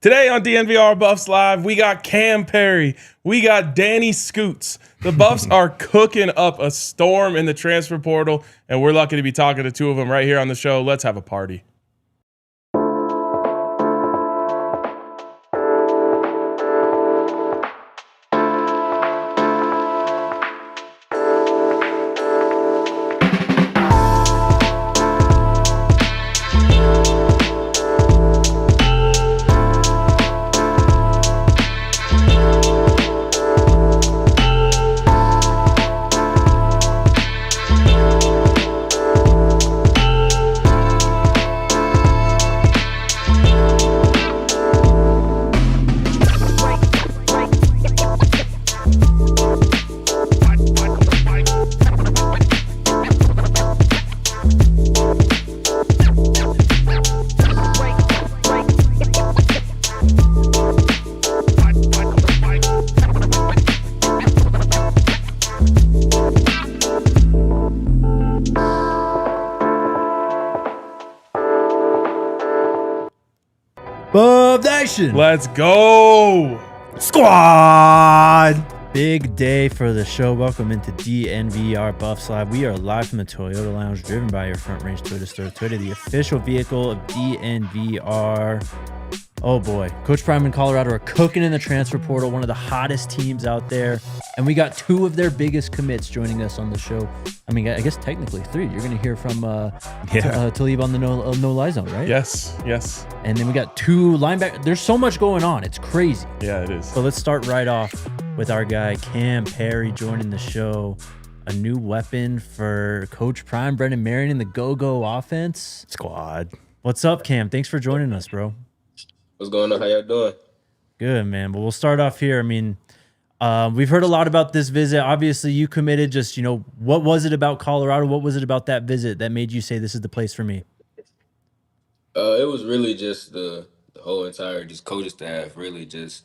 Today on DNVR Buffs Live, we got Kam Perry. We got Danny Scoots. The Buffs are cooking up a storm in the transfer portal, and we're lucky to be talking to two of them right here on the show. Let's have a party. Buff Nation. Let's go. Squad. Big day for the show. Welcome into DNVR Buffs Live. We are live from the Toyota Lounge, driven by your Front Range Toyota Store. Toyota, the official vehicle of DNVR. Oh boy, Coach Prime and Colorado are cooking in the transfer portal, one of the hottest teams out there. And we got two of their biggest commits joining us on the show. I mean, I guess technically three. You're going to hear from Talib on the no-lie zone, right? Yes. And then we got two linebackers. There's so much going on. It's crazy. Yeah, it is. So let's start right off with our guy, Kam Perry, joining the show. A new weapon for Coach Prime, Brennan Marion in the go-go offense. Squad. What's up, Kam? Thanks for joining us, bro. What's going on? How y'all doing? Good, man. Well, we'll start off here. I mean, we've heard a lot about this visit. Obviously, you committed. Just, what was it about Colorado? What was it about that visit that made you say this is the place for me? It was really just the whole entire just coaching staff, really just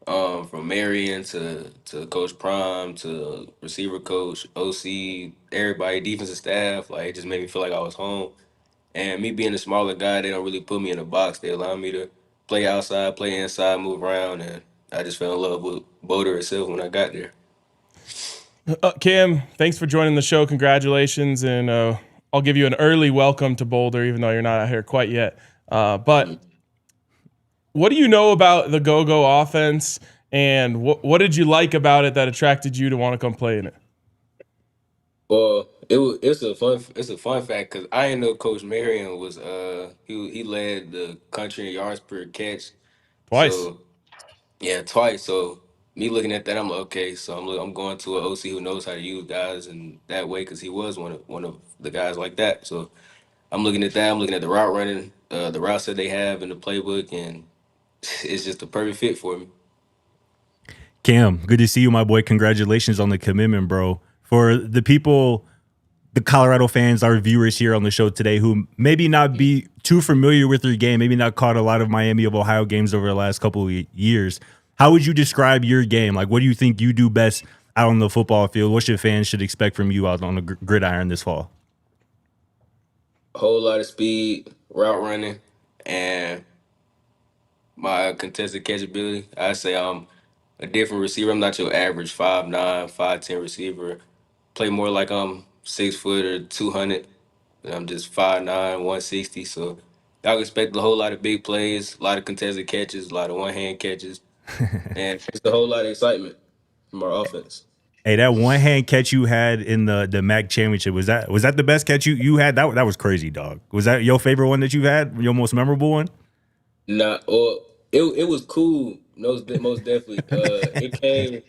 from Marion to Coach Prime to receiver coach, OC, everybody, defensive staff. Like, it just made me feel like I was home. And me being a smaller guy, they don't really put me in a box. They allow me to play outside, play inside, move around, and I just fell in love with Boulder itself when I got there. Kam, thanks for joining the show. Congratulations, and I'll give you an early welcome to Boulder, even though you're not out here quite yet. But what do you know about the go-go offense, and what did you like about it that attracted you to want to come play in it? Well, it's a fun fact because I didn't know Coach Marion was he led the country in yards per catch Twice. So, yeah, twice. So me looking at that, I'm like, okay. So I'm going to an OC who knows how to use guys in that way because he was one of the guys like that. So I'm looking at that. I'm looking at the route running, the routes that they have in the playbook, and it's just a perfect fit for me. Kam, good to see you, my boy. Congratulations on the commitment, bro. For the people, the Colorado fans, our viewers here on the show today who maybe not be too familiar with your game, maybe not caught a lot of Miami of Ohio games over the last couple of years, how would you describe your game? Like, what do you think you do best out on the football field? What your fans should expect from you out on the gridiron this fall? A whole lot of speed, route running, and my contested catchability. I say I'm a different receiver. I'm not your average 5'9", 5'10" receiver. Play more like I'm 6 foot or 200. And I'm just 5'9", 160. So y'all expect a whole lot of big plays, a lot of contested catches, a lot of one-hand catches, and just a whole lot of excitement from our offense. Hey, that one-hand catch you had in the MAC championship, was that the best catch you had? That was crazy, dog. Was that your favorite one that you've had? Your most memorable one? Nah, well, it was cool. Most definitely. It came.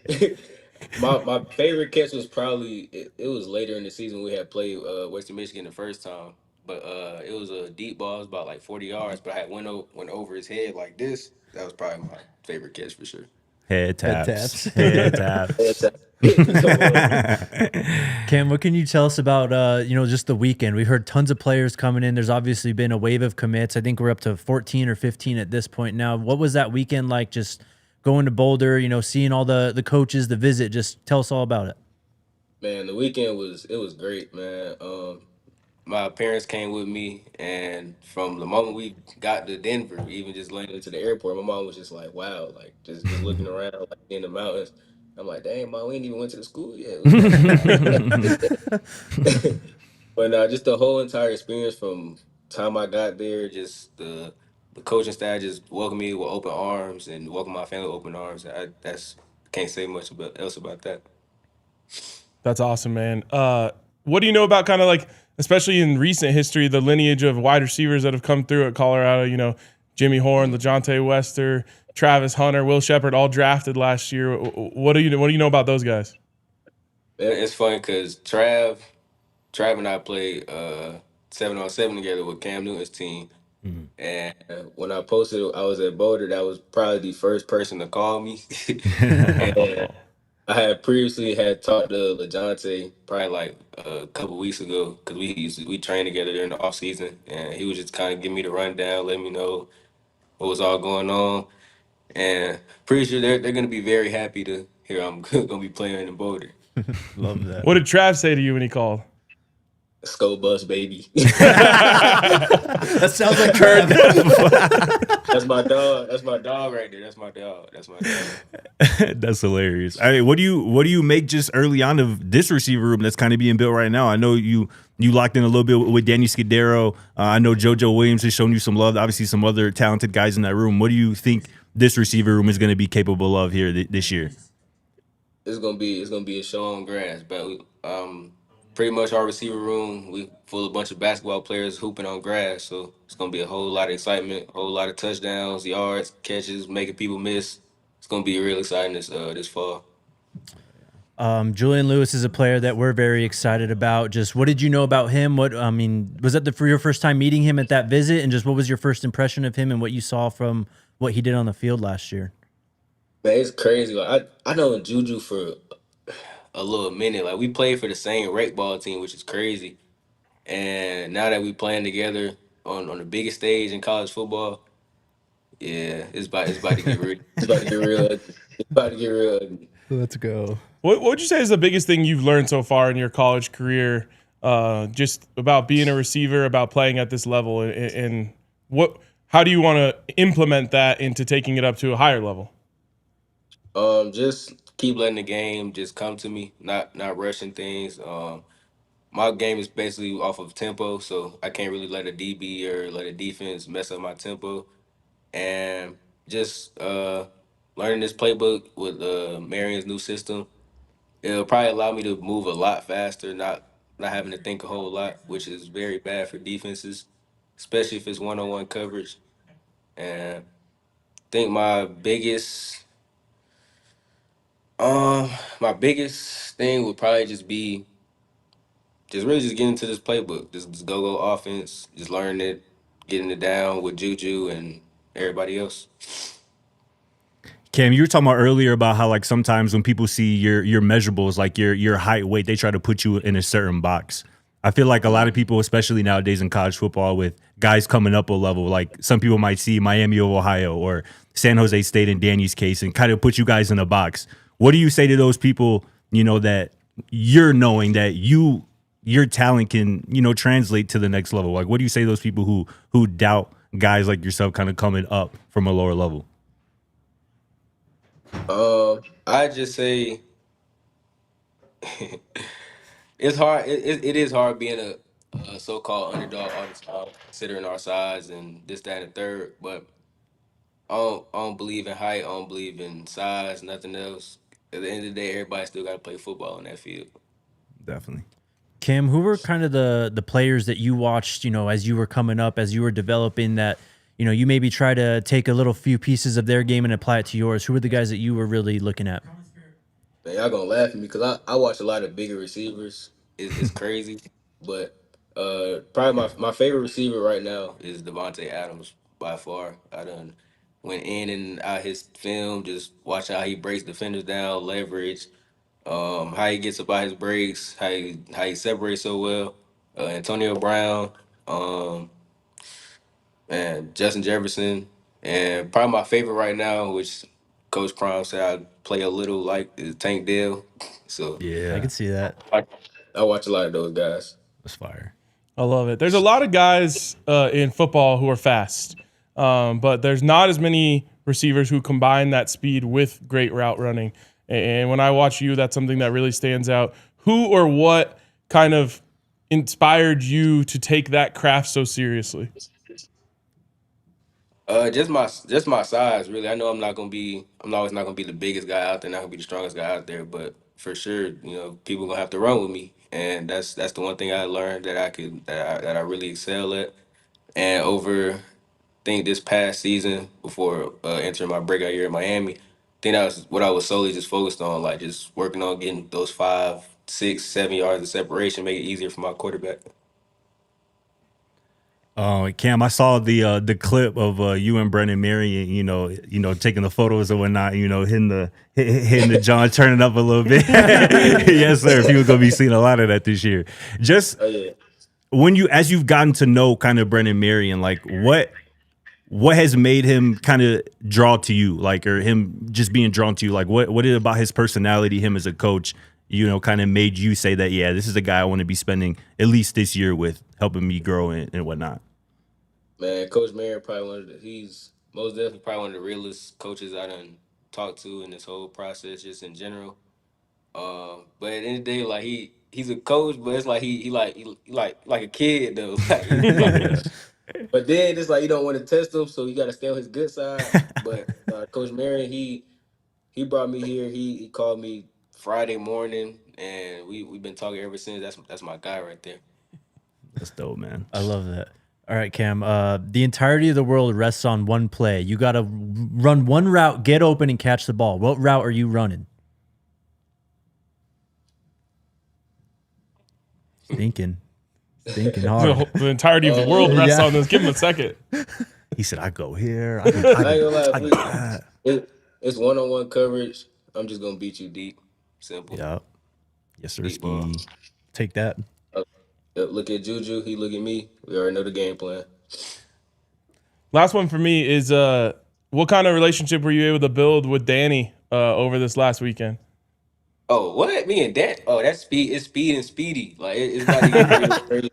My favorite catch was probably it was later in the season we had played Western Michigan the first time, but it was a deep ball. It was about like 40 yards, but I had went over his head like this. That was probably my favorite catch for sure. Head taps. Head taps. Kam, what can you tell us about just the weekend? We heard tons of players coming in. There's obviously been a wave of commits. I think we're up to 14 or 15 at this point now. What was that weekend like? Just going to Boulder, seeing all the coaches, the visit. Just tell us all about it. Man, the weekend was great, man. my parents came with me, and from the moment we got to Denver, even just landing to the airport, my mom was just like, "Wow!" Like just looking around, like in the mountains. I'm like, "Dang, mom, we ain't even went to the school yet." But just the whole entire experience from time I got there, just the coaching staff just welcomed me with open arms and welcomed my family with open arms. That's can't say much else about that. That's awesome, man. What do you know about kind of like, especially in recent history, the lineage of wide receivers that have come through at Colorado? You know, Jimmy Horn, LeJontay Wester, Travis Hunter, Will Shepard, all drafted last year. What do you know about those guys? It's funny because Trav and I played 7-on-7 together with Cam Newton's team. Mhm. And when I posted I was at Boulder, that was probably the first person to call me. And I had previously talked to LeJontay probably like a couple weeks ago because we trained together during the off season, and he was just kind of giving me the rundown, letting me know what was all going on, and pretty sure they're gonna be very happy to hear I'm gonna be playing in Boulder. Love that. What did Trav say to you when he called? Skull bus, baby. That sounds like Trav. That's my dog. That's my dog right there. That's my dog. That's hilarious. I mean, what do you make just early on of this receiver room that's kind of being built right now? I know you locked in a little bit with Danny Scudero. I know JoJo Williams has shown you some love. Obviously, some other talented guys in that room. What do you think this receiver room is going to be capable of here this year? It's gonna be a show on grass, but pretty much our receiver room we full of a bunch of basketball players hooping on grass, so it's gonna be a whole lot of excitement, a whole lot of touchdowns, yards, catches, making people miss. It's gonna be real exciting this fall. Julian Lewis is a player that we're very excited about. Just what did you know about him? Was that for your first time meeting him at that visit? And just what was your first impression of him and what you saw from what he did on the field last year? Man, it's crazy. Like I know Juju for a little minute. Like we played for the same rec ball team, which is crazy. And now that we playing together on the biggest stage in college football, yeah, it's about to get real. It's about to get real. It's about to get real. Let's go. What would you say is the biggest thing you've learned so far in your college career, just about being a receiver, about playing at this level, and how do you want to implement that into taking it up to a higher level? Just keep letting the game just come to me, not rushing things. My game is basically off of tempo, so I can't really let a DB or let a defense mess up my tempo. And just learning this playbook with Marion's new system, it'll probably allow me to move a lot faster, not having to think a whole lot, which is very bad for defenses, especially if it's one-on-one coverage. And I think my biggest thing would probably just be just really just getting into this playbook, just go offense, just learning it, getting it down with Juju and everybody else. Cam, you were talking about earlier about how like sometimes when people see your measurables, like your height, weight, they try to put you in a certain box. I feel like a lot of people, especially nowadays in college football, with guys coming up a level, like some people might see Miami of Ohio or San Jose State in Danny's case and kind of put you guys in a box. What do you say to those people, that you're knowing that your talent can, translate to the next level? Like, what do you say to those people who doubt guys like yourself kind of coming up from a lower level? I just say it's hard. It is hard being a so-called underdog all the time, considering our size and this, that, and the third. But I don't believe in height. I don't believe in size. Nothing else. At the end of the day, everybody still got to play football on that field. Definitely. Cam, who were kind of the players that you watched, as you were coming up, as you were developing that, you maybe try to take a little few pieces of their game and apply it to yours? Who were the guys that you were really looking at? Man, y'all gonna laugh at me because I watch a lot of bigger receivers. It's crazy, but probably my favorite receiver right now is Devontae Adams by far. I done went in and out his film, just watch how he breaks defenders down, leverage, how he gets about his breaks, how he separates so well. Antonio Brown, um, and Justin Jefferson, and probably my favorite right now, which Coach Prime said I play a little like, is Tank Dell. So I Yeah. can see that. I watch a lot of those guys. That's fire. I love it. There's a lot of guys in football who are fast, but there's not as many receivers who combine that speed with great route running. And when I watch you, that's something that really stands out. Who or what kind of inspired you to take that craft so seriously? Just my size, really. I know I'm always not gonna be the biggest guy out there, not gonna be the strongest guy out there, but for sure, people gonna have to run with me, and that's the one thing I learned that I really excel at. And over, I think this past season before entering my breakout year in Miami, I think that was what I was solely just focused on, like just working on getting those 5, 6, 7 yards of separation, make it easier for my quarterback. Oh, Cam, I saw the clip of you and Brennan Marion, taking the photos and whatnot, hitting the John, turning up a little bit. Yes, sir. People gonna be seeing a lot of that this year. Just as you've gotten to know kind of Brennan Marion, like what has made him kind of draw to you, like, or him just being drawn to you, like what is it about his personality, him as a coach, kind of made you say that, yeah, this is a guy I want to be spending at least this year with, helping me grow and whatnot? Man, Coach Marion he's most definitely probably one of the realest coaches I done talked to in this whole process, just in general. But at the end of the day, like he's a coach, but it's like he like a kid though. But then it's like you don't want to test him, so you got to stay on his good side. But Coach Marion, he brought me here. He called me Friday morning, and we've been talking ever since. That's my guy right there. That's dope, man. I love that. All right, Cam. The entirety of the world rests on one play. You got to run one route, get open, and catch the ball. What route are you running? Thinking hard. The entirety of the world rests on this. Give him a second. He said, I go here. I ain't gonna lie, it's one-on-one coverage. I'm just gonna beat you deep. Simple. Yeah. Yes, sir. Take that. Look at Juju. He look at me. We already know the game plan. Last one for me is what kind of relationship were you able to build with Danny over this last weekend? Oh, what? Me and Dan? Oh, that's speed. It's speed and speedy. Like it's about to get really crazy.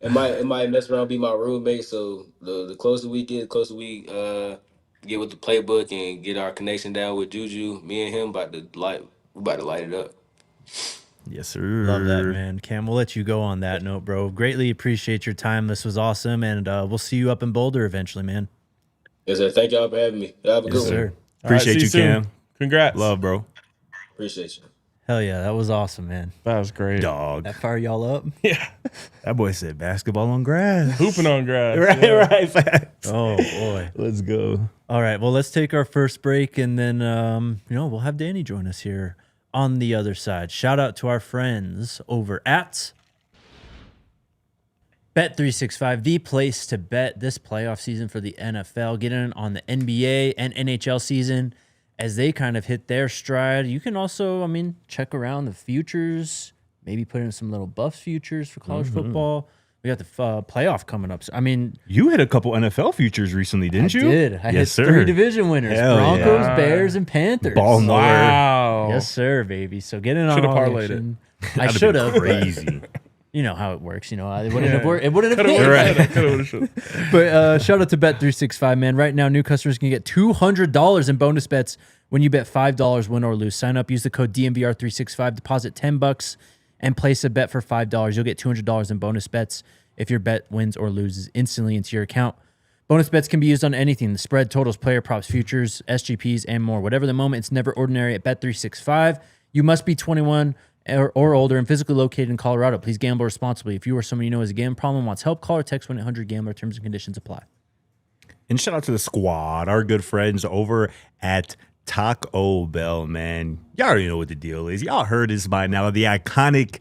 It might mess around, be my roommate. So the closer we get, get with the playbook and get our connection down with Juju. Me and him we about to light it up. Yes, sir. Love that, man. Cam, we'll let you go on that note, bro. Greatly appreciate your time. This was awesome, and we'll see you up in Boulder eventually, man. Yes, sir. Thank y'all for having me. Y'all have a good sir. one. Appreciate Right, you, Cam. Congrats. Love, bro. Appreciate you. Hell yeah, that was awesome, man. That was great. Dog. That fire y'all up? Yeah. That boy said basketball on grass. Hooping on grass. Right. Facts. Oh, boy. Let's go. All right, well, let's take our first break, and then, we'll have Danny join us here on the other side. Shout out to our friends over at Bet365, the place to bet this playoff season for the NFL. Get in on the NBA and NHL season as they kind of hit their stride. You can also, check around the futures, maybe put in some little Buffs futures for college football. We got the playoff coming up. So, You hit a couple NFL futures recently, didn't you? I did. I hit sir. 3 division winners. Hell Broncos, yeah. Bears, and Panthers. Ball knower. Wow. Yes, sir, baby. So get in on Should've all the parlayed action. I That'd have should been have. crazy. You know how it works. It wouldn't have worked. It wouldn't have hit. Right. But shout out to Bet365, man. Right now, new customers can get $200 in bonus bets when you bet $5 win or lose. Sign up, use the code DNVR365, deposit $10, and place a bet for $5. You'll get $200 in bonus bets if your bet wins or loses instantly into your account. Bonus bets can be used on anything: the spread, totals, player props, futures, SGPs, and more. Whatever the moment, it's never ordinary at Bet365. You must be 21 or older and physically located in Colorado. Please gamble responsibly. If you or someone you know has a gambling problem, wants help, call or text 1-800-GAMBLER. Terms and conditions apply. And shout out to the squad, our good friends over at Taco Bell, man. Y'all already know what the deal is. Y'all heard this by now. The iconic,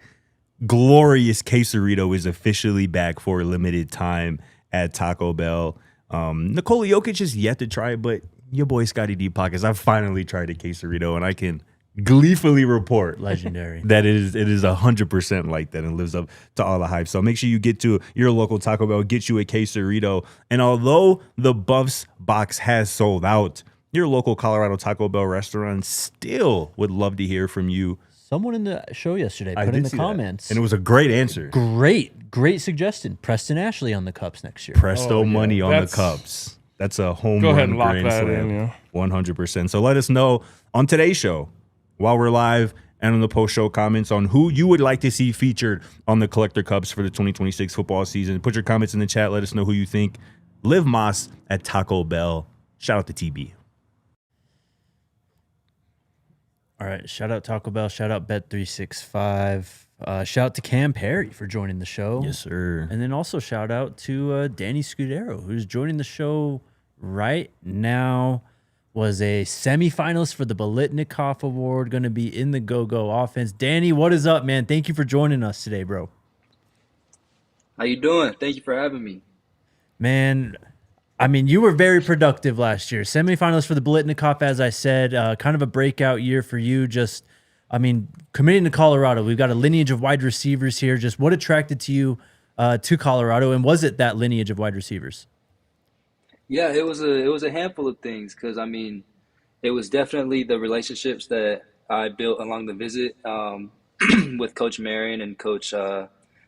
glorious quesarito is officially back for a limited time at Taco Bell. Nikola Jokic is yet to try it, but your boy Scotty Deep Pockets, I've finally tried a quesarito, and I can gleefully report Legendary. that it is 100% like that and lives up to all the hype. So make sure you get to your local Taco Bell, get you a quesarito. And although the Buffs box has sold out, your local Colorado Taco Bell restaurant still would love to hear from you. Someone in the show yesterday I put in did the see that. comments. And it was a great answer. Great suggestion. Preston Ashley on the Cups next year. Presto Oh, yeah. money on the That's- Cups. That's a home Go run ahead and lock grand that slam. in, yeah. 100%. So let us know on today's show while we're live and on the post-show comments on who you would like to see featured on the Collector Cups for the 2026 football season. Put your comments in the chat. Let us know who you think. Liv Moss at Taco Bell. Shout out to TB. All right. Shout out Taco Bell. Shout out Bet365. Shout out to Kam Perry for joining the show. Yes, sir. And then also shout out to Danny Scudero, who's joining the show right now. Was a semifinalist for the Bolitnikoff Award, going to be in the Go-Go offense. Danny, what is up, man? Thank you for joining us today, bro. How you doing? Thank you for having me. Man, I mean, you were very productive last year. Semifinalist for the Bolitnikoff, as I said, kind of a breakout year for you. Just, I mean, committing to Colorado, we've got a lineage of wide receivers here. Just what attracted to you to Colorado, and was it that lineage of wide receivers? Yeah, it was a handful of things because I mean, it was definitely the relationships that I built along the visit with Coach Marion and Coach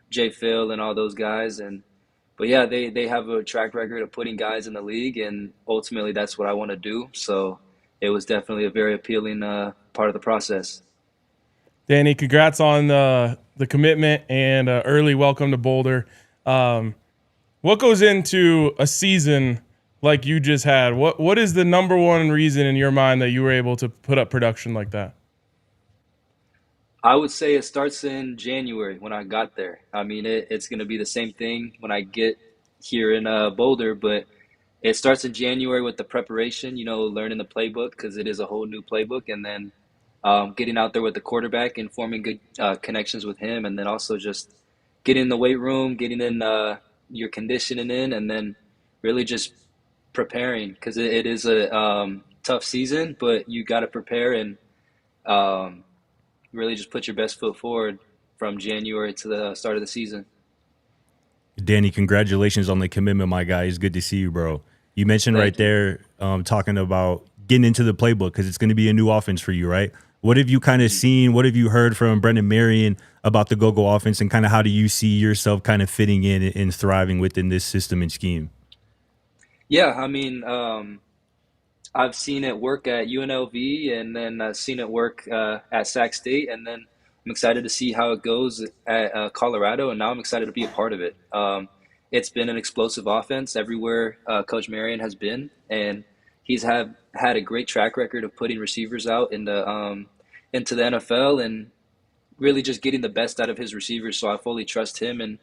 Jay Phil and all those guys. But yeah, they have a track record of putting guys in the league, and ultimately that's what I want to do. So it was definitely a very appealing part of the process. Danny, congrats on the commitment and early welcome to Boulder. What goes into a season like you just had? What is the number one reason in your mind that you were able to put up production like that? I would say it starts in January when I got there. I mean, it's going to be the same thing when I get here in Boulder, but it starts in January with the preparation, learning the playbook because it is a whole new playbook, and then getting out there with the quarterback and forming good connections with him, and then also just getting in the weight room, getting in your conditioning in, and then really just preparing because it is a tough season, but you got to prepare and really just put your best foot forward from January to the start of the season. Danny, congratulations on the commitment, my guy. It's good to see you, bro. You mentioned Thank right there talking about getting into the playbook because it's going to be a new offense for you, right? What have you kind of seen? What have you heard from Brennan Marion about the Go-Go offense, and kind of how do you see yourself kind of fitting in and thriving within this system and scheme? Yeah, I mean, I've seen it work at UNLV, and then I've seen it work at Sac State, and then I'm excited to see how it goes at Colorado, and now I'm excited to be a part of it. It's been an explosive offense everywhere Coach Marion has been, and he's had a great track record of putting receivers out into the NFL and really just getting the best out of his receivers. So I fully trust him and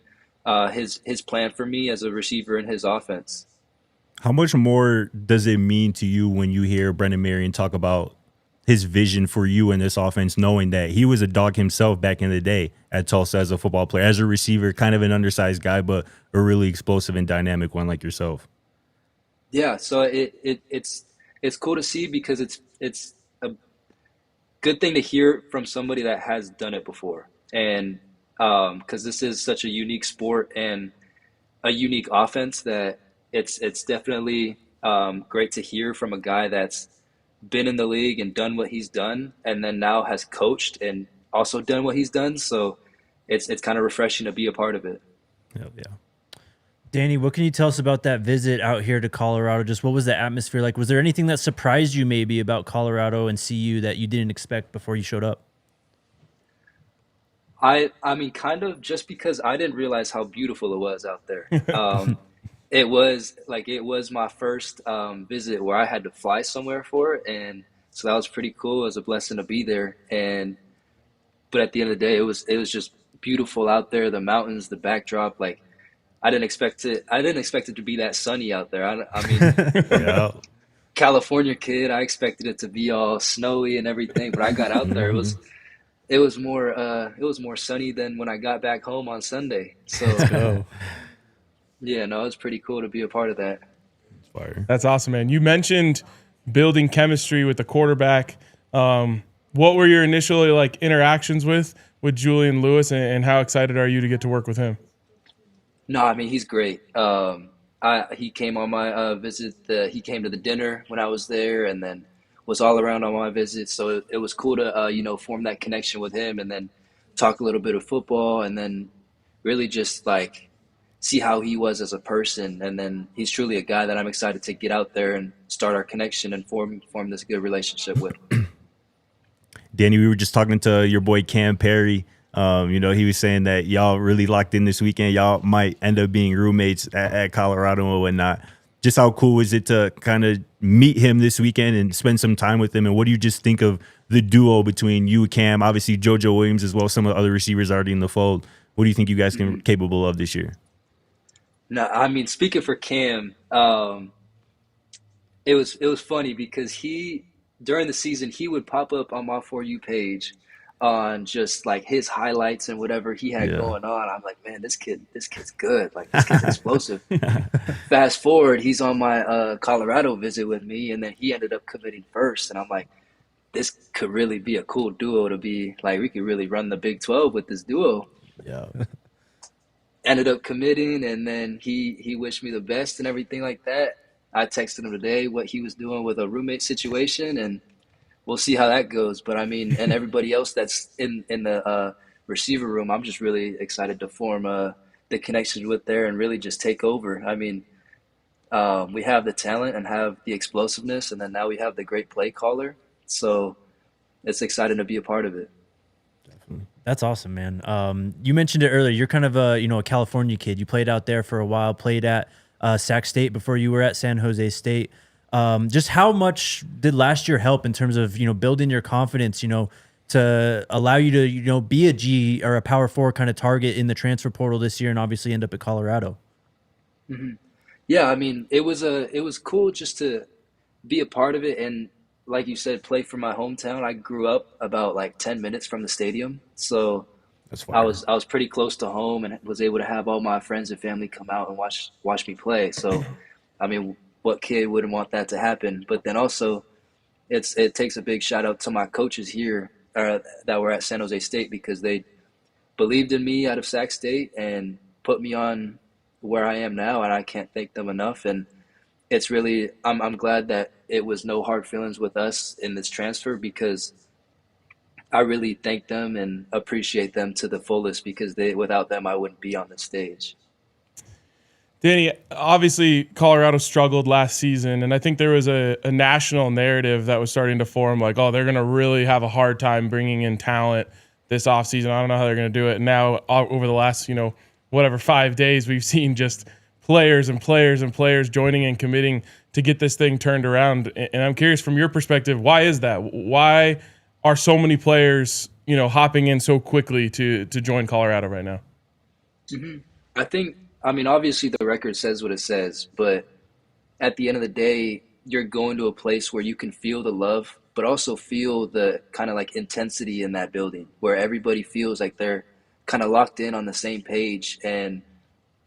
his plan for me as a receiver in his offense. How much more does it mean to you when you hear Brennan Marion talk about his vision for you in this offense, knowing that he was a dog himself back in the day at Tulsa as a football player, as a receiver, kind of an undersized guy, but a really explosive and dynamic one like yourself? Yeah, so it's cool to see because it's a good thing to hear from somebody that has done it before, and because this is such a unique sport and a unique offense that it's definitely great to hear from a guy that's been in the league and done what he's done, and then now has coached and also done what he's done. So it's kind of refreshing to be a part of it. Yeah. Danny, what can you tell us about that visit out here to Colorado? Just what was the atmosphere like? Was there anything that surprised you maybe about Colorado and CU that you didn't expect before you showed up? I mean, kind of just because I didn't realize how beautiful it was out there. It was my first visit where I had to fly somewhere for it, and so that was pretty cool. It was a blessing to be there, but at the end of the day, it was just beautiful out there. The mountains, the backdrop, like I didn't expect it to be that sunny out there. I mean, Yeah. California kid, I expected it to be all snowy and everything, but I got out there. It was more sunny than when I got back home on Sunday. So. Yeah, no, it's pretty cool to be a part of that. That's awesome, man. You mentioned building chemistry with the quarterback. What were your initial interactions with Julian Lewis, and how excited are you to get to work with him? No, I mean, he's great. He came on my visit. He came to the dinner when I was there, and then was all around on my visit. So it was cool to, form that connection with him and then talk a little bit of football and then really just like see how he was as a person. And then he's truly a guy that I'm excited to get out there and start our connection and form this good relationship with. Danny, we were just talking to your boy Kam Perry. He was saying that y'all really locked in this weekend. Y'all might end up being roommates at Colorado and whatnot. Just how cool is it to kind of meet him this weekend and spend some time with him? And what do you just think of the duo between you and Kam? Obviously, JoJo Williams as well, some of the other receivers already in the fold. What do you think you guys can capable of this year? No, I mean, speaking for Kam, it was funny because during the season he would pop up on my For You page on just like his highlights and whatever he had going on. I'm like, man, this kid's good. Like, this kid's explosive. Fast forward, he's on my Colorado visit with me, and then he ended up committing first. And I'm like, this could really be a cool duo to be like, we could really run the Big 12 with this duo. Yeah. Ended up committing, and then he wished me the best and everything like that. I texted him today what he was doing with a roommate situation, and we'll see how that goes. But I mean, and everybody else that's in the receiver room, I'm just really excited to form the connections with there and really just take over. I mean, we have the talent and have the explosiveness, and then now we have the great play caller. So it's exciting to be a part of it. That's awesome, man. You mentioned it earlier. You're kind of a California kid. You played out there for a while, played at Sac State before you were at San Jose State. Just how much did last year help in terms of, building your confidence, to allow you to, be a G or a power 4 kind of target in the transfer portal this year and obviously end up at Colorado? Mm-hmm. Yeah, I mean, it was cool just to be a part of it. And like you said, play for my hometown. I grew up about like 10 minutes from the stadium. So I was pretty close to home and was able to have all my friends and family come out and watch me play. So, I mean, what kid wouldn't want that to happen? But then also it takes a big shout out to my coaches here that were at San Jose State, because they believed in me out of Sac State and put me on where I am now. And I can't thank them enough. And it's really, I'm glad that it was no hard feelings with us in this transfer, because I really thank them and appreciate them to the fullest, because without them, I wouldn't be on the stage. Danny, obviously Colorado struggled last season, and I think there was a national narrative that was starting to form, like, oh, they're going to really have a hard time bringing in talent this offseason. I don't know how they're going to do it. And now over the last, 5 days, we've seen just players and players and players joining and committing to get this thing turned around. And I'm curious, from your perspective, why is that? Why are so many players, hopping in so quickly to join Colorado right now? Mm-hmm. I mean, obviously the record says what it says, but at the end of the day, you're going to a place where you can feel the love, but also feel the kind of like intensity in that building, where everybody feels like they're kind of locked in on the same page. And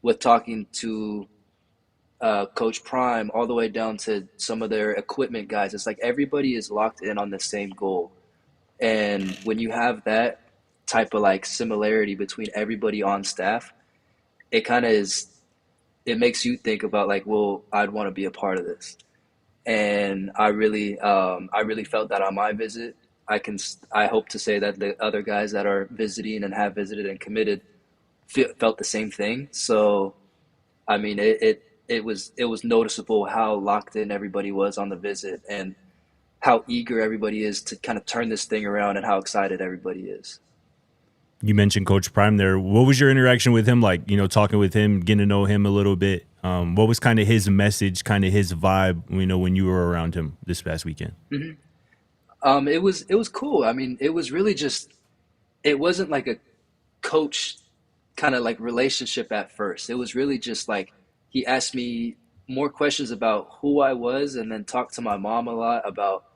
with talking to Coach Prime all the way down to some of their equipment guys, it's like everybody is locked in on the same goal. And when you have that type of like similarity between everybody on staff, it kind of it makes you think about like, well, I'd want to be a part of this. And I really felt that on my visit. I hope to say that the other guys that are visiting and have visited and committed felt the same thing. So, I mean, it was noticeable how locked in everybody was on the visit and how eager everybody is to kind of turn this thing around and how excited everybody is. You mentioned Coach Prime there. What was your interaction with him like, talking with him, getting to know him a little bit? What was kind of his message, kind of his vibe, when you were around him this past weekend? Mm-hmm. It was cool. I mean, it was really just, it wasn't like a coach kind of like relationship at first. It was really just like, he asked me more questions about who I was, and then talked to my mom a lot about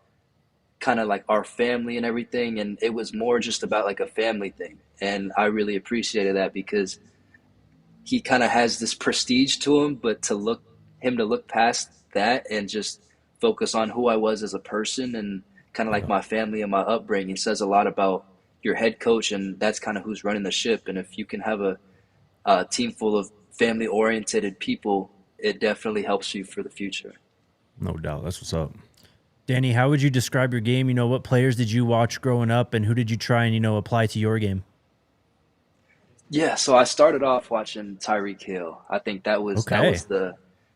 kind of like our family and everything. And it was more just about like a family thing. And I really appreciated that, because he kind of has this prestige to him, but to look past that and just focus on who I was as a person and kind of like my family and my upbringing says a lot about your head coach. And that's kind of who's running the ship. And if you can have a team full of family oriented people, it definitely helps you for the future. No doubt. That's what's up. Danny, how would you describe your game? You know, what players did you watch growing up, and who did you try and, apply to your game? Yeah, so I started off watching Tyreek Hill. I think that was Okay.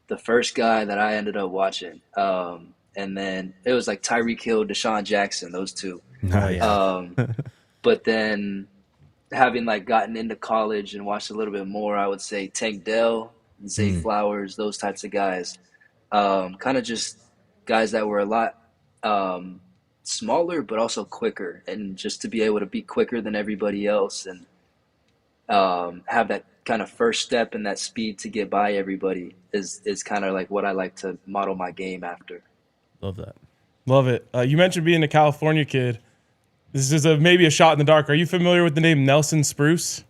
the first guy that I ended up watching. And then it was like Tyreek Hill, Deshaun Jackson, those two. Oh, yeah. But then having like gotten into college and watched a little bit more, I would say Tank Dell, Zay Flowers, those types of guys. Kind of just guys that were a lot smaller, but also quicker. And just to be able to be quicker than everybody else and have that kind of first step and that speed to get by everybody is kind of like what I like to model my game after. Love that. Love it. You mentioned being a California kid. This is maybe a shot in the dark. Are you familiar with the name Nelson Spruce?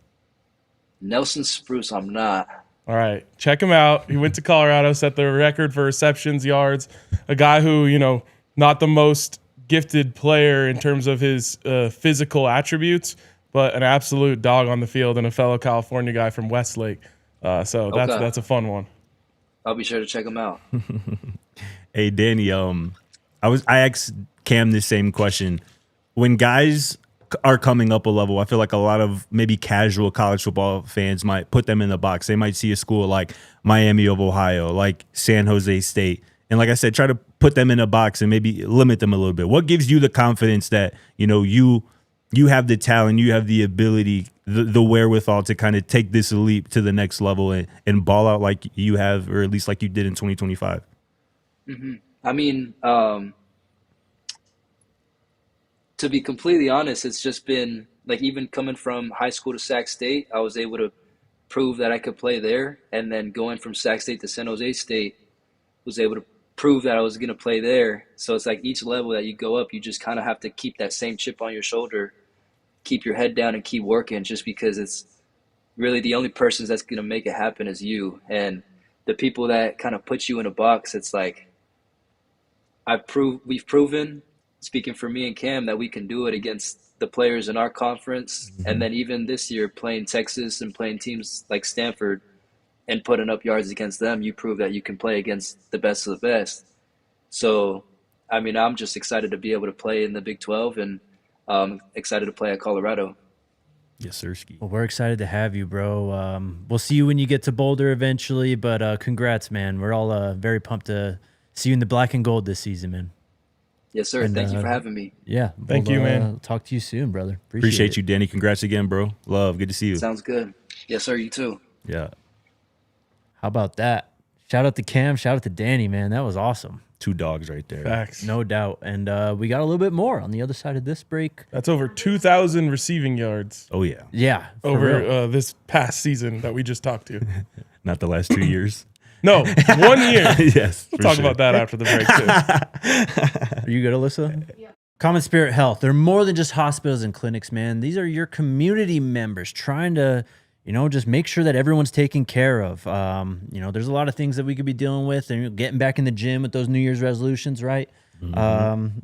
Nelson Spruce, I'm not. All right, check him out. He went to Colorado, set the record for receptions, yards. A guy who, not the most gifted player in terms of his physical attributes, but an absolute dog on the field and a fellow California guy from Westlake. So that's a fun one. I'll be sure to check him out. Hey, Danny, I asked Cam this same question. When guys are coming up a level, I feel like a lot of maybe casual college football fans might put them in the box. They might see a school like Miami of Ohio, like San Jose State. And like I said, try to put them in a box and maybe limit them a little bit. What gives you the confidence that, you have the talent, you have the ability, the wherewithal to kind of take this leap to the next level and ball out like you have, or at least like you did in 2025? Mm-hmm. I mean, to be completely honest, it's just been like even coming from high school to Sac State, I was able to prove that I could play there. And then going from Sac State to San Jose State, was able to prove that I was going to play there. So it's like each level that you go up, you just kind of have to keep that same chip on your shoulder, keep your head down and keep working, just because it's really the only person that's going to make it happen is you. And the people that kind of put you in a box, it's like we've proven, speaking for me and Cam, that we can do it against the players in our conference. Mm-hmm. And then even this year playing Texas and playing teams like Stanford and putting up yards against them, you prove that you can play against the best of the best. So, I mean, I'm just excited to be able to play in the Big 12 and excited to play at Colorado. Yes, sir. Ski. Well, we're excited to have you, bro. We'll see you when you get to Boulder eventually, but congrats, man. We're all very pumped to see you in the black and gold this season, man. Yes, sir. And, thank you for having me. Yeah. Thank you, man. Talk to you soon, brother. Appreciate you, Danny. Congrats again, bro. Love. Good to see you. Sounds good. Yes, sir. You too. Yeah. How about that? Shout out to Cam. Shout out to Danny, man. That was awesome. Two dogs right there. Facts. No doubt. And we got a little bit more on the other side of this break. That's over 2,000 receiving yards. Oh, yeah. Yeah. Over this past season that we just talked to. Not the last 2 years. No, 1 year. Yes. We'll talk about that after the break, too. Are you good, Alyssa? Yeah. Common Spirit Health. They're more than just hospitals and clinics, man. These are your community members trying to, just make sure that everyone's taken care of. There's a lot of things that we could be dealing with, and getting back in the gym with those New Year's resolutions, right? Mm-hmm.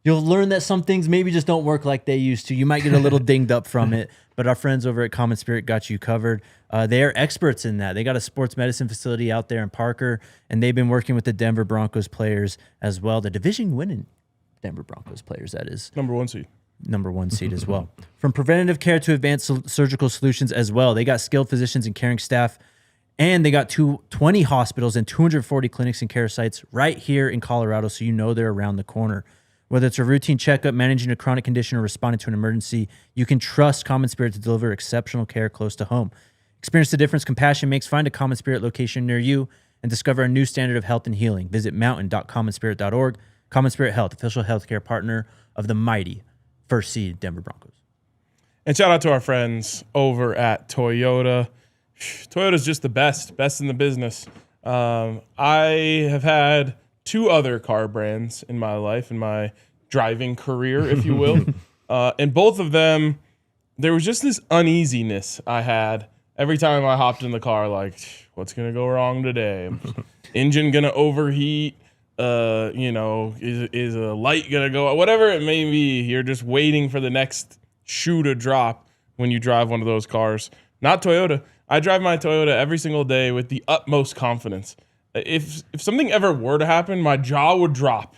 You'll learn that some things maybe just don't work like they used to. You might get a little dinged up from it, but our friends over at Common Spirit got you covered. They are experts in that. They got a sports medicine facility out there in Parker, and they've been working with the Denver Broncos players as well. The division-winning Denver Broncos players, that is. Number 1 seed. Number 1 seed as well. From preventative care to advanced surgical solutions as well. They got skilled physicians and caring staff, and they got 20 hospitals and 240 clinics and care sites right here in Colorado, so they're around the corner. Whether it's a routine checkup, managing a chronic condition, or responding to an emergency, you can trust Common Spirit to deliver exceptional care close to home. Experience the difference compassion makes. Find a Common Spirit location near you and discover a new standard of health and healing. Visit mountain.commonspirit.org. Common Spirit Health, official healthcare partner of the mighty first seed Denver Broncos. And shout out to our friends over at Toyota. Toyota's just the best in the business. I have had 2 other car brands in my life, in my driving career, if you will. And both of them, there was just this uneasiness I had every time I hopped in the car, like, what's going to go wrong today? Engine going to overheat? Is a light going to go out? Whatever it may be, you're just waiting for the next shoe to drop when you drive one of those cars. Not Toyota. I drive my Toyota every single day with the utmost confidence. If something ever were to happen, my jaw would drop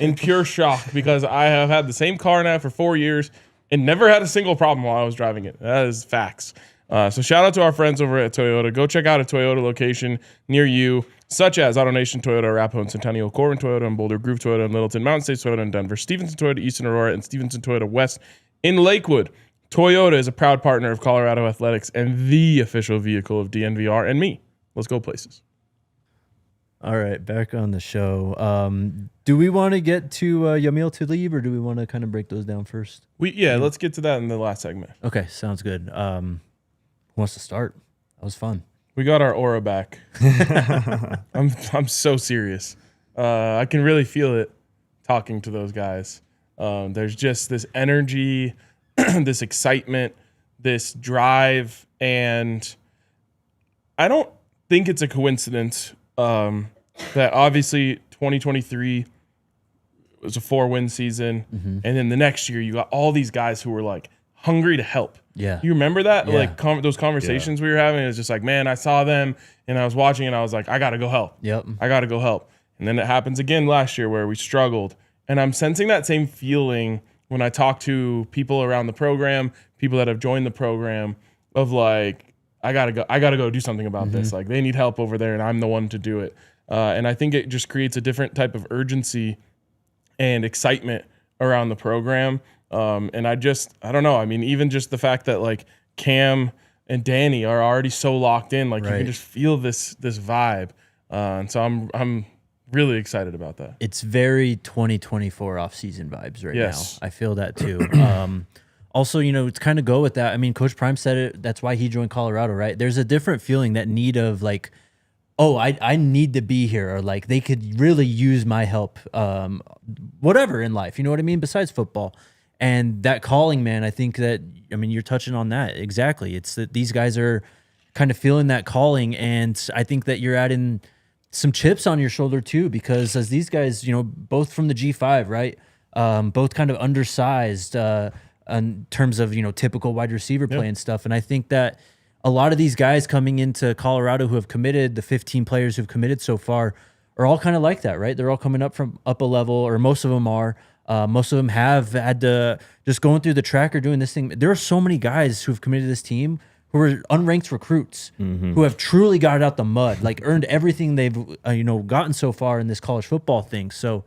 in pure shock because I have had the same car now for 4 years and never had a single problem while I was driving it. That is facts. So shout out to our friends over at Toyota. Go check out a Toyota location near you, such as Auto Nation Toyota, Arapahoe and Centennial, Corbin Toyota and Boulder, Groove Toyota and Littleton, Mountain States Toyota in Denver, Stevenson Toyota, Eastern Aurora, and Stevenson Toyota West in Lakewood. Toyota is a proud partner of Colorado Athletics and the official vehicle of DNVR and me. Let's go places. All right, back on the show. Do we want to get to Yamil Talib, or do we want to kind of break those down first? Let's get to that in the last segment. Okay, sounds good. Who wants to start? That was fun. We got our aura back. I'm so serious. I can really feel it talking to those guys. There's just this energy, this excitement, this drive, and I don't think it's a coincidence that obviously 2023 was a 4-win season, and then the next year you got all these guys who were like hungry to help. Yeah, you remember that? Yeah. Like those conversations we were having. It was just like, man, I saw them and I was watching and I was like, I gotta go help. Yep, I gotta go help. And then it happens again last year where we struggled, and I'm sensing that same feeling when I talk to people around the program, people that have joined the program, of like, I gotta go do something about this. Like they need help over there, and I'm the one to do it. And I think it just creates a different type of urgency and excitement around the program. And I don't know. I mean, even just the fact that like Kam and Danny are already so locked in, like you can just feel this vibe. And so I'm really excited about that. It's very 2024 off-season vibes right now. I feel that too. Also, it's kind of go with that. I mean, Coach Prime said it. That's why he joined Colorado, right? There's a different feeling, that need of like, oh, I need to be here, or like they could really use my help, whatever in life. You know what I mean? Besides football. And that calling, man, I think that, you're touching on that. Exactly. It's that these guys are kind of feeling that calling. And I think that you're adding some chips on your shoulder too, because as these guys, both from the G5, right? Both kind of undersized in terms of, typical wide receiver play and stuff. And I think that a lot of these guys coming into Colorado who have committed, the 15 players who've committed so far, are all kind of like that, right? They're all coming up a level, or most of them are. Most of them have had to just going through the track or doing this thing. There are so many guys who've committed to this team who are unranked recruits who have truly got it out the mud, like earned everything they've gotten so far in this college football thing. So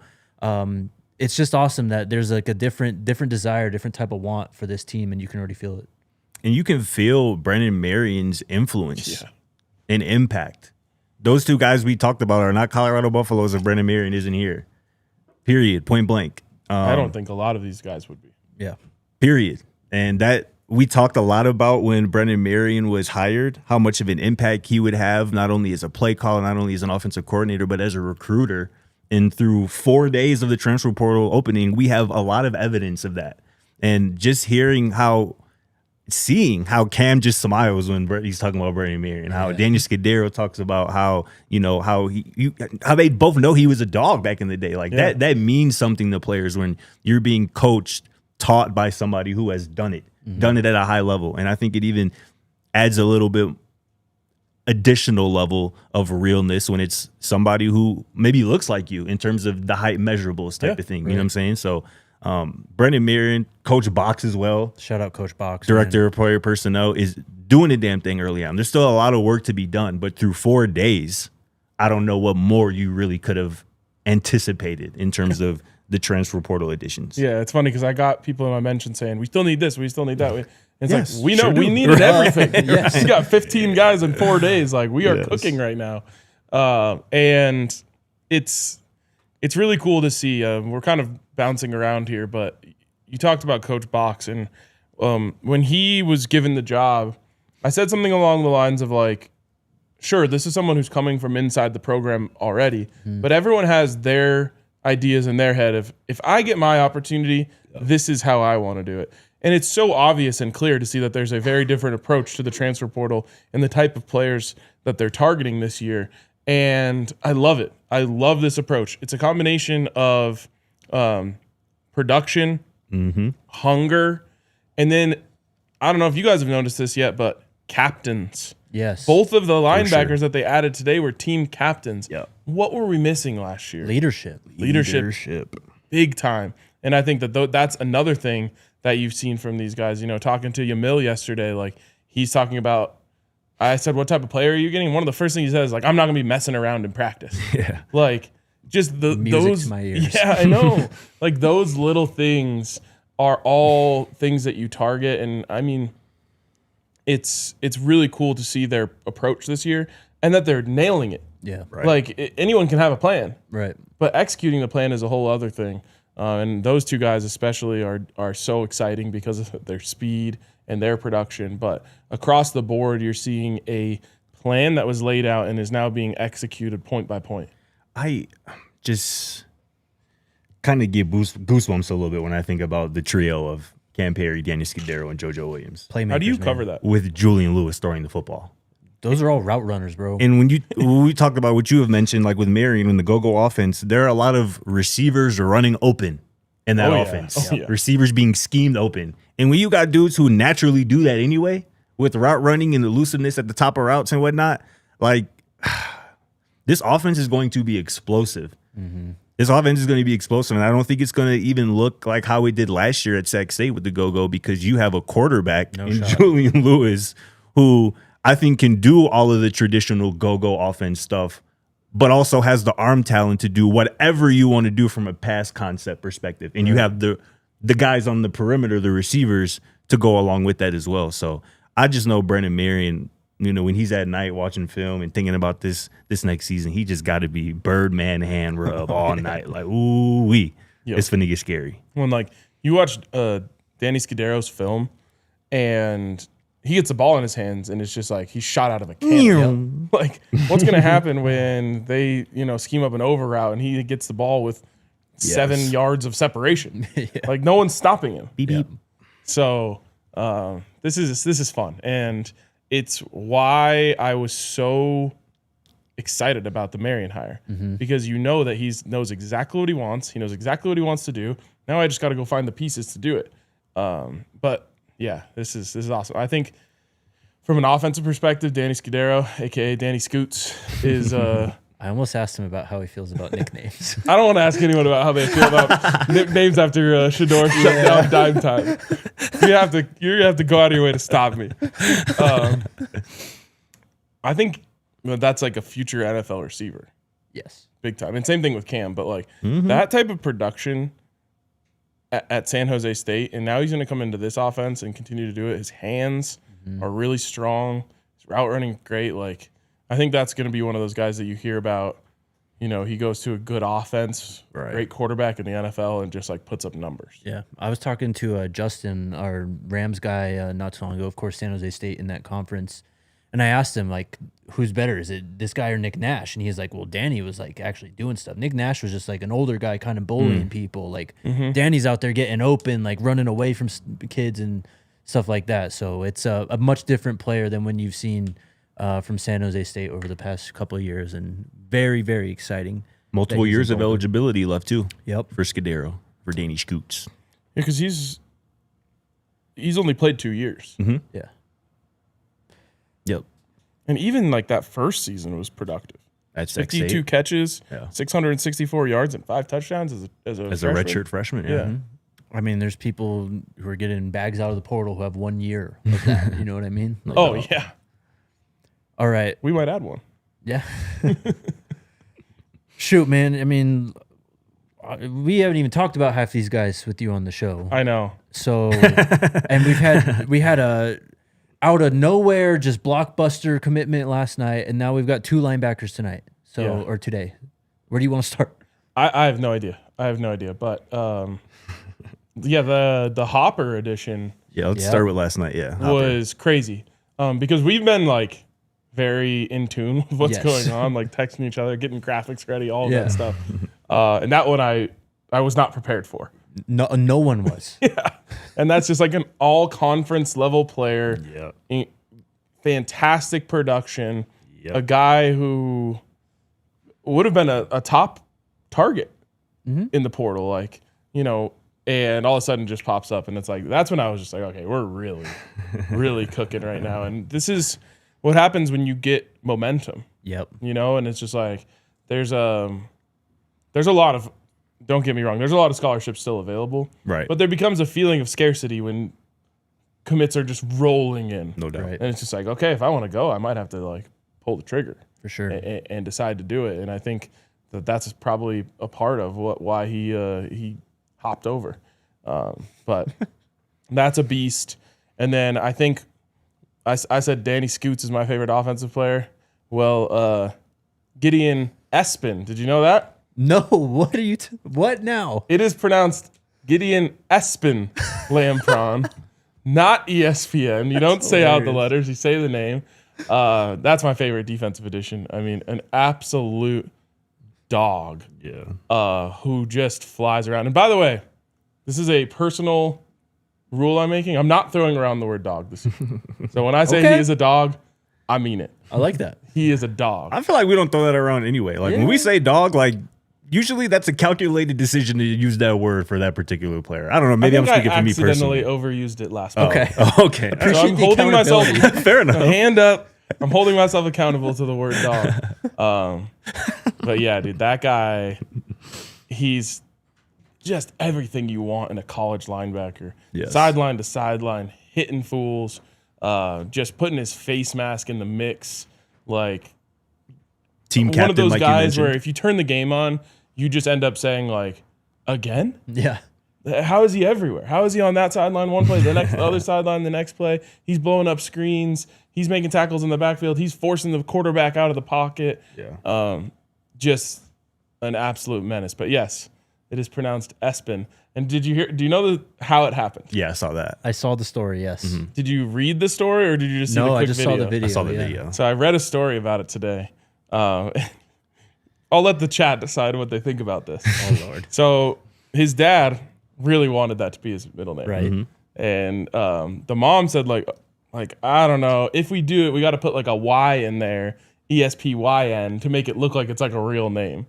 it's just awesome that there's like a different desire, different type of want for this team, and you can already feel it. And you can feel Brennan Marion's influence and impact. Those two guys we talked about are not Colorado Buffaloes if Brennan Marion isn't here. Period. Point blank. I don't think a lot of these guys would be. Yeah. Period. And that we talked a lot about when Brennan Marion was hired, how much of an impact he would have, not only as a play caller, not only as an offensive coordinator, but as a recruiter. And through 4 days of the transfer portal opening, we have a lot of evidence of that. And just seeing how Kam just smiles when he's talking about Brennan Marion, how Daniel Scudero talks about how how they both know he was a dog back in the day. Like that means something to players when you're being coached, taught by somebody who has done it at a high level. And I think it even adds a little bit additional level of realness when it's somebody who maybe looks like you in terms of the height measurables type of thing. You know what I'm saying? So Brennan Marion, Coach Box as well. Shout out Coach Box. Director of Player Personnel is doing a damn thing early on. There's still a lot of work to be done, but through 4 days, I don't know what more you really could have anticipated in terms of the transfer portal additions. Yeah, it's funny because I got people in my mention saying, we still need this, we still need that. It's like, we know we needed everything. We got 15 guys in 4 days. Like, we are cooking right now. And it's really cool to see. We're kind of bouncing around here, but you talked about Coach Box, and when he was given the job, I said something along the lines of like, sure, this is someone who's coming from inside the program already, but everyone has their ideas in their head of, if I get my opportunity, this is how I want to do it. And it's so obvious and clear to see that there's a very different approach to the transfer portal and the type of players that they're targeting this year. And I love it. I love this approach. It's a combination of production, hunger, and then, I don't know if you guys have noticed this yet, but captains. Yes. Both of the linebackers that they added today were team captains. Yep. what were we missing last year? Leadership. Big time. And I think that that's another thing that you've seen from these guys. You know, talking to Yamil yesterday, like he's talking about, I said, what type of player are you getting? One of the first things he says is like, I'm not going to be messing around in practice. Yeah. Like just Music those, to my ears. yeah, I know. Like those little things are all things that you target. And I mean, it's really cool to see their approach this year and that they're nailing it. Yeah. Right. Like anyone can have a plan, Right. but executing the plan is a whole other thing. And those two guys especially are so exciting because of their speed and their production. But across the board, you're seeing a plan that was laid out and is now being executed point by point. I just kind of get goosebumps a little bit when I think about the trio of Kam Perry, Danny Scudero, and JoJo Williams. Playmakers, How do you man. cover that? With Julian Lewis throwing the football. Those are all route runners, bro. And when we talked about what you have mentioned, like with Marion and the go-go offense, there are a lot of receivers running open in that Oh, yeah. offense. Oh, yeah. Receivers being schemed open. And when you got dudes who naturally do that anyway, with route running and elusiveness at the top of routes and whatnot, like this offense is going to be explosive. Mm-hmm. This offense is going to be explosive, and I don't think it's going to even look like how it did last year at Sac State with the go-go because you have a quarterback in shot. Julian Lewis who I think can do all of the traditional go-go offense stuff, but also has the arm talent to do whatever you want to do from a pass concept perspective. And you have the guys on the perimeter, the receivers, to go along with that as well. So I just know Brennan Marion, you know, when he's at night watching film and thinking about this next season, he just got to be Birdman hand rub all night. Like, ooh-wee. Yep. It's finna get scary. When like you watched Danny Scudero's film and he gets the ball in his hands and it's just like he's shot out of a cannon. Like what's going to happen when they, you know, scheme up an over route and he gets the ball with 7 yards of separation? Like no one's stopping him. Beep, beep. So this is fun. And it's why I was so excited about the Marion hire because you know that he knows exactly what he wants. He knows exactly what he wants to do. Now I just got to go find the pieces to do it. But yeah, this is awesome. I think from an offensive perspective, Danny Scudero, aka Danny Scoots, is. I almost asked him about how he feels about nicknames. I don't want to ask anyone about how they feel about nicknames after Shador shut down Dime Time. You have to go out of your way to stop me. I think that's like a future NFL receiver, Yes. big time. And same thing with Kam, but like that type of production at San Jose State, and now he's going to come into this offense and continue to do it. His hands are really strong. His route running great. Like I think that's going to be one of those guys that you hear about. You know, he goes to a good offense, great quarterback in the NFL, and just like puts up numbers. Yeah. I was talking to Justin, our Rams guy, not too long ago. Of course, San Jose State in that conference. And I asked him, like, who's better? Is it this guy or Nick Nash? And he's like, well, Danny was, like, actually doing stuff. Nick Nash was just, like, an older guy kind of bullying people. Like, Danny's out there getting open, like, running away from kids and stuff like that. So it's a much different player than when you've seen from San Jose State over the past couple of years. And very, very exciting. Multiple that he's years of involved. eligibility left, too. Yep. For Scudero, for Danny Scoots. Yeah, because he's only played 2 years. Yeah. Yep. And even like that first season was productive. At Sac 52 State. catches, Yeah. 664 yards, and 5 touchdowns as a Redshirt freshman. Yeah. I mean, there's people who are getting bags out of the portal who have 1 year of that. You know what I mean? Like, Oh, yeah. all right. We might add one. Yeah. Shoot, man. I mean, we haven't even talked about half these guys with you on the show. I know. So, and we had a out of nowhere just blockbuster commitment last night, and now we've got 2 linebackers tonight. So, Yeah. or today. Where do you want to start? I have no idea. But yeah, the Hopper edition Yeah, let's Yeah. start with last night. Yeah. Hopper. was crazy because we've been like very in tune with what's Yes. going on, like texting each other, getting graphics ready, all of Yeah. that stuff. And that one I was not prepared for. No one was. And that's just like an all conference level player. Yeah. Fantastic production. Yep. A guy who would have been a top target in the portal, like, you know, and all of a sudden just pops up. And it's like, that's when I was just like, okay, we're really, really cooking right now. And this is what happens when you get momentum, Yep. you know, and it's just like there's a lot of, don't get me wrong, there's a lot of scholarships still available. Right. But there becomes a feeling of scarcity when commits are just rolling in. No doubt. Right. And it's just like, okay, if I want to go, I might have to like pull the trigger For sure. and decide to do it. And I think that's probably a part of why he hopped over. But that's a beast. And then I think I said Danny Scoots is my favorite offensive player. Well, Gideon Espin, did you know that? No, what are you? What now? It is pronounced Gideon Espin Lampron, not ESPN. You don't say out the letters, you say the name. That's my favorite defensive addition. I mean, an absolute dog. Yeah. Who just flies around. And by the way, this is a personal rule I'm making. I'm not throwing around the word dog this year. So when I say he is a dog, I mean it. I like that. He is a dog. I feel like we don't throw that around anyway. Like when we say dog, like usually that's a calculated decision to use that word for that particular player. I don't know. Maybe I'm speaking for me personally. I accidentally overused it last Okay. week. Oh, okay. So I'm holding myself Fair enough. hand up. I'm holding myself accountable to the word dog. But yeah, dude, that guy, he's just everything you want in a college linebacker. Yes. Sideline to sideline, hitting fools, just putting his face mask in the mix. Like Team captain, one of those like guys where if you turn the game on, you just end up saying like, again? Yeah. How is he everywhere? How is he on that sideline one play, the other sideline the next play? He's blowing up screens. He's making tackles in the backfield. He's forcing the quarterback out of the pocket. Yeah. Just an absolute menace. But yes, it is pronounced Espin. And do you know how it happened? Yeah, I saw that. I saw the story. Yes. Did you read the story or did you just see the No, quick I just video? saw the video. I saw the yeah. video. So I read a story about it today. I'll let the chat decide what they think about this. Oh Lord. So his dad really wanted that to be his middle name. Right. And the mom said like I don't know, if we do it, we got to put like a Y in there, ESPYN, to make it look like it's like a real name.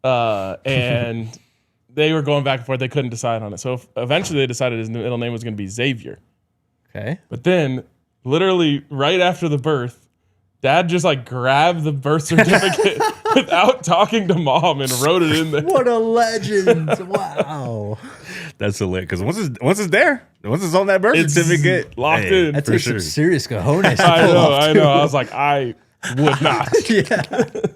And they were going back and forth. They couldn't decide on it. So eventually they decided his middle name was going to be Xavier. Okay. But then literally right after the birth, dad just like grabbed the birth certificate without talking to mom and wrote it in there. What a legend! Wow. That's hilarious. Because once it's there, once it's on that birth certificate, locked in. That for takes sure. some serious cojones. To I pull know. off, too. I was like, I would not. Yeah.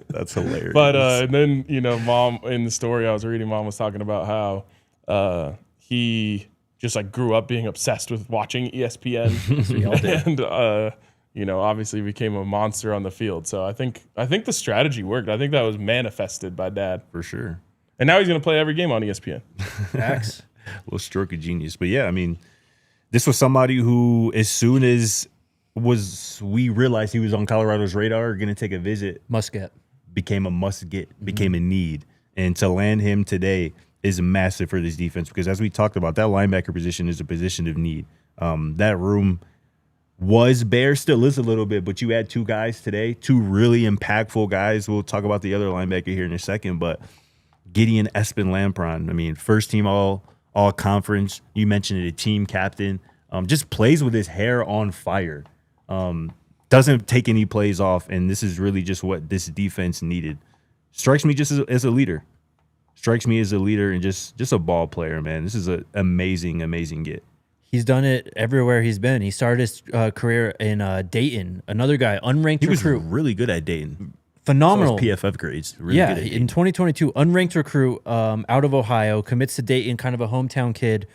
That's hilarious. But and then mom in the story I was reading, mom was talking about how he just like grew up being obsessed with watching ESPN, and obviously became a monster on the field. So I think the strategy worked. I think that was manifested by dad, for sure. and now he's gonna play every game on ESPN. Facts. A little stroke of genius. But yeah, I mean, this was somebody who, as soon as we realized he was on Colorado's radar, going to take a visit, Must get. became a must get, became a need. And to land him today is massive for this defense because, as we talked about, that linebacker position is a position of need. That room was bare, still is a little bit, but you had two guys today, two really impactful guys. We'll talk about the other linebacker here in a second, but Gideon Espin Lampron, I mean, first team all conference. You mentioned it, a team captain. Just plays with his hair on fire. Doesn't take any plays off, and this is really just what this defense needed. Strikes me just as a leader. Strikes me as a leader and just a ball player, man. This is an amazing, amazing get. He's done it everywhere he's been. He started his career in Dayton. Another guy, unranked He was recruit. really good at Dayton. Phenomenal. So his PFF grades. Really Yeah, good at in Dayton. 2022, unranked recruit out of Ohio, commits to Dayton, kind of a hometown kid.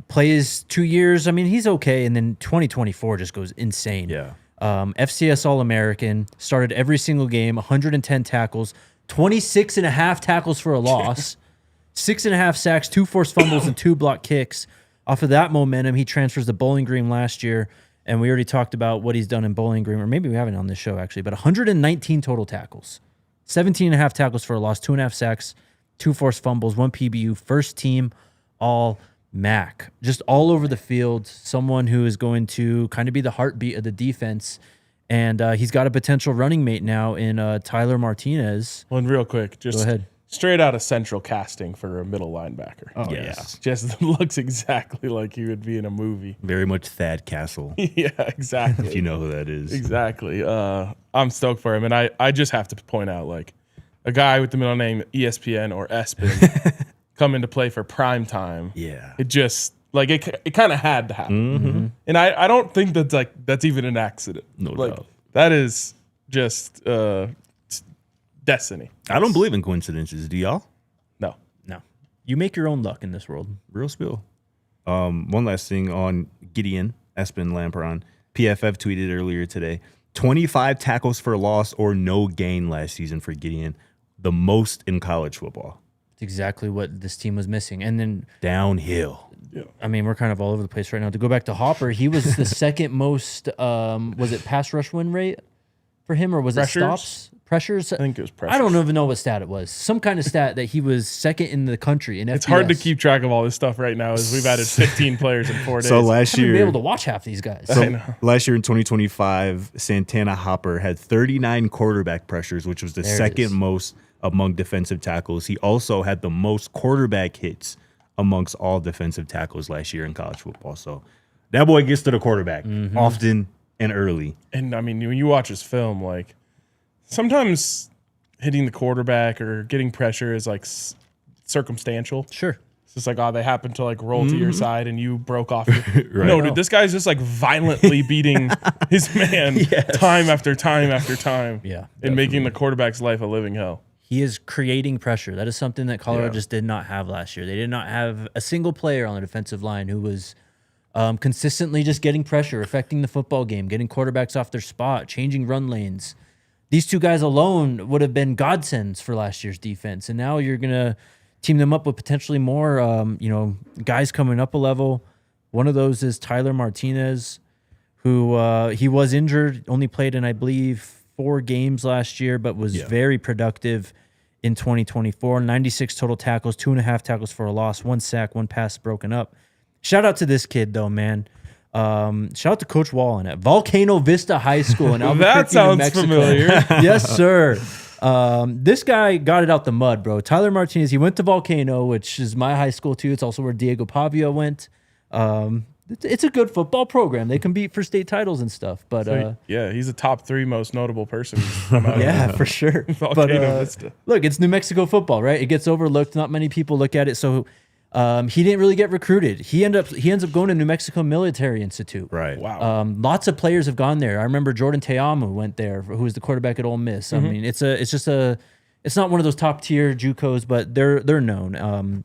Plays 2 years. I mean, he's okay. And then 2024 just goes insane. Yeah. FCS All-American, started every single game, 110 tackles, 26 and a half tackles for a loss, 6.5 sacks, 2 forced fumbles, and 2 blocked kicks. Off of that momentum, he transfers to Bowling Green last year. And we already talked about what he's done in Bowling Green, or maybe we haven't on this show actually, but 119 total tackles, 17 and a half tackles for a loss, 2.5 sacks, 2 forced fumbles, 1 PBU, first team all MAC, just all over the field. Someone who is going to kind of be the heartbeat of the defense. And he's got a potential running mate now in Tyler Martinez. Well, and real quick, just Go ahead. straight out of central casting for a middle linebacker. Oh, Yes. Just looks exactly like he would be in a movie. Very much Thad Castle, Yeah, exactly. if you know who that is. Exactly. I'm stoked for him. And I just have to point out, like, a guy with the middle name ESPN or ESPN come into play for prime time. Yeah. It just like it kind of had to happen. And I don't think that's even an accident. No like, doubt. That is just destiny. I don't believe in coincidences. Do y'all? No. No. You make your own luck in this world. Real spill. One last thing on Gideon Espen Lamperon. PFF tweeted earlier today, 25 tackles for loss or no gain last season for Gideon, the most in college football. It's exactly what this team was missing. And then Downhill. I mean, we're kind of all over the place right now. To go back to Hopper, he was the second most, was it pass rush win rate for him, or was Pressures? it stops? Pressures? I think it was pressures. I don't even know what stat it was. Some kind of stat that he was second in the country in FBS. It's hard to keep track of all this stuff right now as we've added 15 players in 4 days. So I last haven't been year, able to watch half these guys. last year in 2025, Santana Hopper had 39 quarterback pressures, which was the There it second is. most among defensive tackles. He also had the most quarterback hits amongst all defensive tackles last year in college football. So that boy gets to the quarterback often and early. And I mean, when you watch his film, like sometimes hitting the quarterback or getting pressure is like circumstantial. Sure. It's just like, oh, they happen to like roll to your side and you broke off. Your... Right. No, dude, this guy's just like violently beating his man time after time after time. Yeah, And making the quarterback's life a living hell. He is creating pressure. That is something that Colorado Yeah. just did not have last year. They did not have a single player on the defensive line who was consistently just getting pressure, affecting the football game, getting quarterbacks off their spot, changing run lanes. These two guys alone would have been godsends for last year's defense. And now you're going to team them up with potentially more, guys coming up a level. One of those is Tyler Martinez, who he was injured, only played in, I believe, 4 games last year, but was very productive in 2024. 96 total tackles, 2.5 tackles for a loss, 1 sack, 1 pass broken up. Shout out to this kid, though, man. Shout out to Coach Wallen at Volcano Vista High School in Albuquerque, That sounds New Mexico. familiar. Yes, sir. This guy got it out the mud, bro. Tyler Martinez, he went to Volcano, which is my high school, too. It's also where Diego Pavia went. It's a good football program. They compete for state titles and stuff. But Yeah, he's a top 3 most notable person. to come out of yeah, for sure. Volcano Vista. Look, it's New Mexico football, right? It gets overlooked. Not many people look at it. So he didn't really get recruited. He ends up going to New Mexico Military Institute. Right. Wow. Lots of players have gone there. I remember Jordan Teamu went there, who was the quarterback at Ole Miss. I mean, it's not one of those top tier JUCOs, but they're known.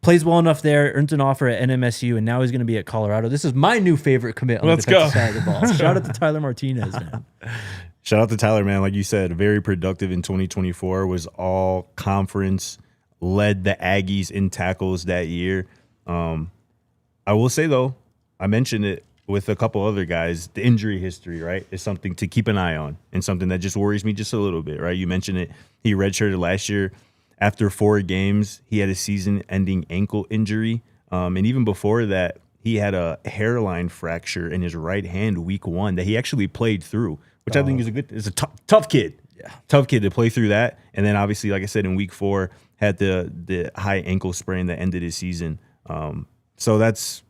Plays well enough there, earns an offer at NMSU, and now he's going to be at Colorado. This is my new favorite commit on Let's the defensive go. side of the ball. Shout out to Tyler Martinez, man. Shout out to Tyler, man. Like you said, very productive in 2024, was all conference, led the Aggies in tackles that year. I will say, though, I mentioned it with a couple other guys, the injury history, right, is something to keep an eye on and something that just worries me just a little bit, right? You mentioned it. He redshirted last year. After 4 games, he had a season-ending ankle injury. And even before that, he had a hairline fracture in his right hand week 1 that he actually played through, which I think is a tough kid. Yeah. Tough kid to play through that. And then obviously, like I said, in week 4, had the high ankle sprain that ended his season. So that's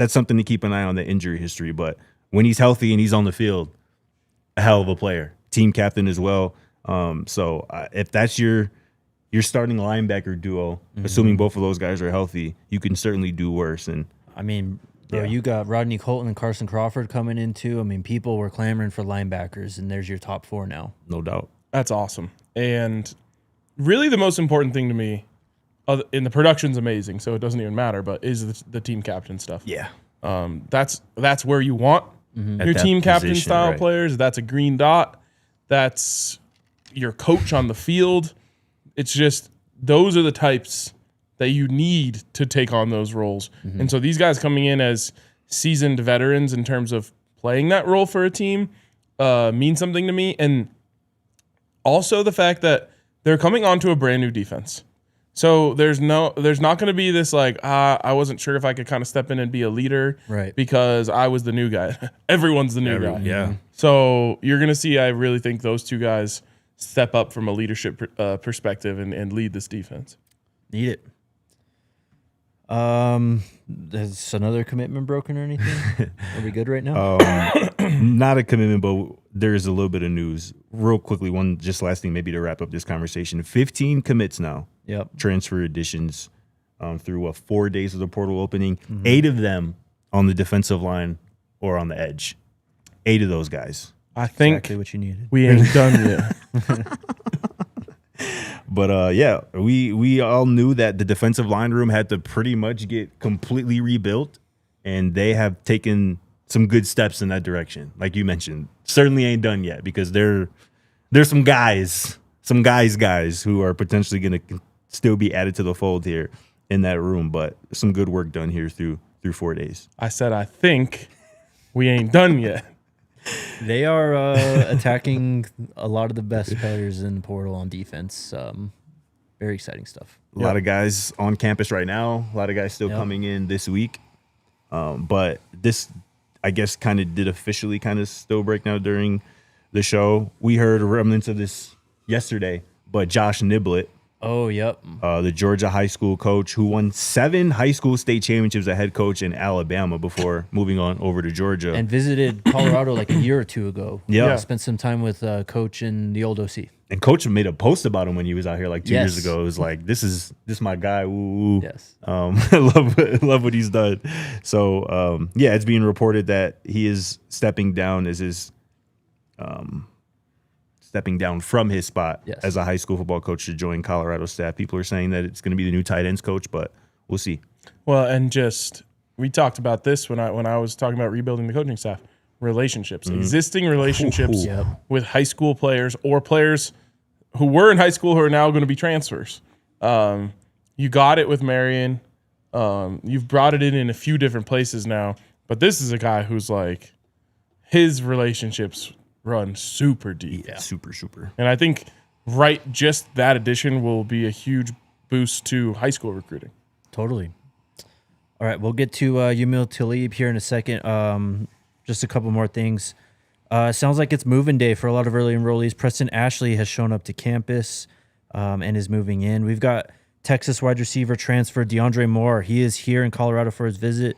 something to keep an eye on, the injury history. But when he's healthy and he's on the field, a hell of a player. Team captain as well. So if that's your starting linebacker duo, assuming both of those guys are healthy, you can certainly do worse. And I mean, bro, Yeah. you got Rodney Colton and Carson Crawford coming in too. I mean, people were clamoring for linebackers, and there's your top 4 now. no doubt. That's awesome. And really the most important thing to me, and the production's amazing, so it doesn't even matter, but is the team captain stuff. Yeah. That's where you want your At that team captain position, style right. players. That's a green dot. That's your coach on the field. It's just those are the types that you need to take on those roles. And so these guys coming in as seasoned veterans in terms of playing that role for a team mean something to me. And also the fact that they're coming onto a brand new defense. So there's not going to be this like, I wasn't sure if I could kind of step in and be a leader, Right. because I was the new guy. Everyone's the new guy. Yeah. So you're going to see, I really think those two guys step up from a leadership perspective and lead this defense. Need it. Has another commitment broken or anything? Are we good right now? Not a commitment, but there's a little bit of news. Real quickly, one just last thing maybe to wrap up this conversation. 15 commits now. Yep. Transfer additions through 4 days of the portal opening. 8 of them on the defensive line or on the edge. 8 of those guys. I think Exactly what you needed. we ain't done yet. But yeah, we all knew that the defensive line room had to pretty much get completely rebuilt, and they have taken some good steps in that direction. Like you mentioned, certainly ain't done yet because there's some guys who are potentially going to still be added to the fold here in that room, but some good work done here through 4 days. I said I think we ain't done yet. They are attacking a lot of the best players in the portal on defense. Very exciting stuff. A lot of guys on campus right now. A lot of guys still coming in this week. But this, I guess, kind of did officially kind of still break now during the show. We heard remnants of this yesterday, but Josh Niblett, Oh, yep. the Georgia high school coach who won 7 high school state championships as head coach in Alabama before moving on over to Georgia. And visited Colorado like a year or two ago. Yeah. Spent some time with Coach in the old OC. And coach made a post about him when he was out here like 2 years Yes. ago. It was like, this my guy. Woo. Yes. I love what he's done. So yeah, it's being reported that he is stepping down stepping down from his spot as a high school football coach to join Colorado staff. People are saying that it's going to be the new tight ends coach, but we'll see. Well, and just we talked about this when I was talking about rebuilding the coaching staff. Relationships, existing relationships with high school players or players who were in high school who are now going to be transfers. You got it with Marion. You've brought it in a few different places now, but this is a guy who's like his relationships run super deep. Yeah, super. And I think just that addition will be a huge boost to high school recruiting. Totally. All right, we'll get to Yamil Talib here in a second. Just a couple more things. Sounds like it's moving day for a lot of early enrollees. Preston Ashley has shown up to campus and is moving in. We've got Texas wide receiver transfer DeAndre Moore. He is here in Colorado for his visit.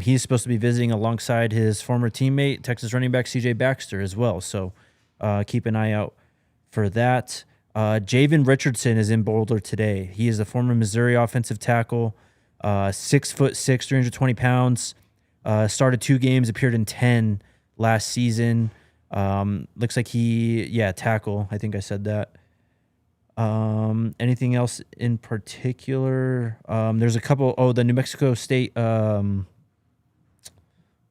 He's supposed to be visiting alongside his former teammate, Texas running back CJ Baxter, as well. So keep an eye out for that. Javen Richardson is in Boulder today. He is a former Missouri offensive tackle, 6'6", 320 pounds. Started 2 games, appeared in 10 last season. Looks like tackle. I think I said that. Anything else in particular? There's a couple. Oh, the New Mexico State.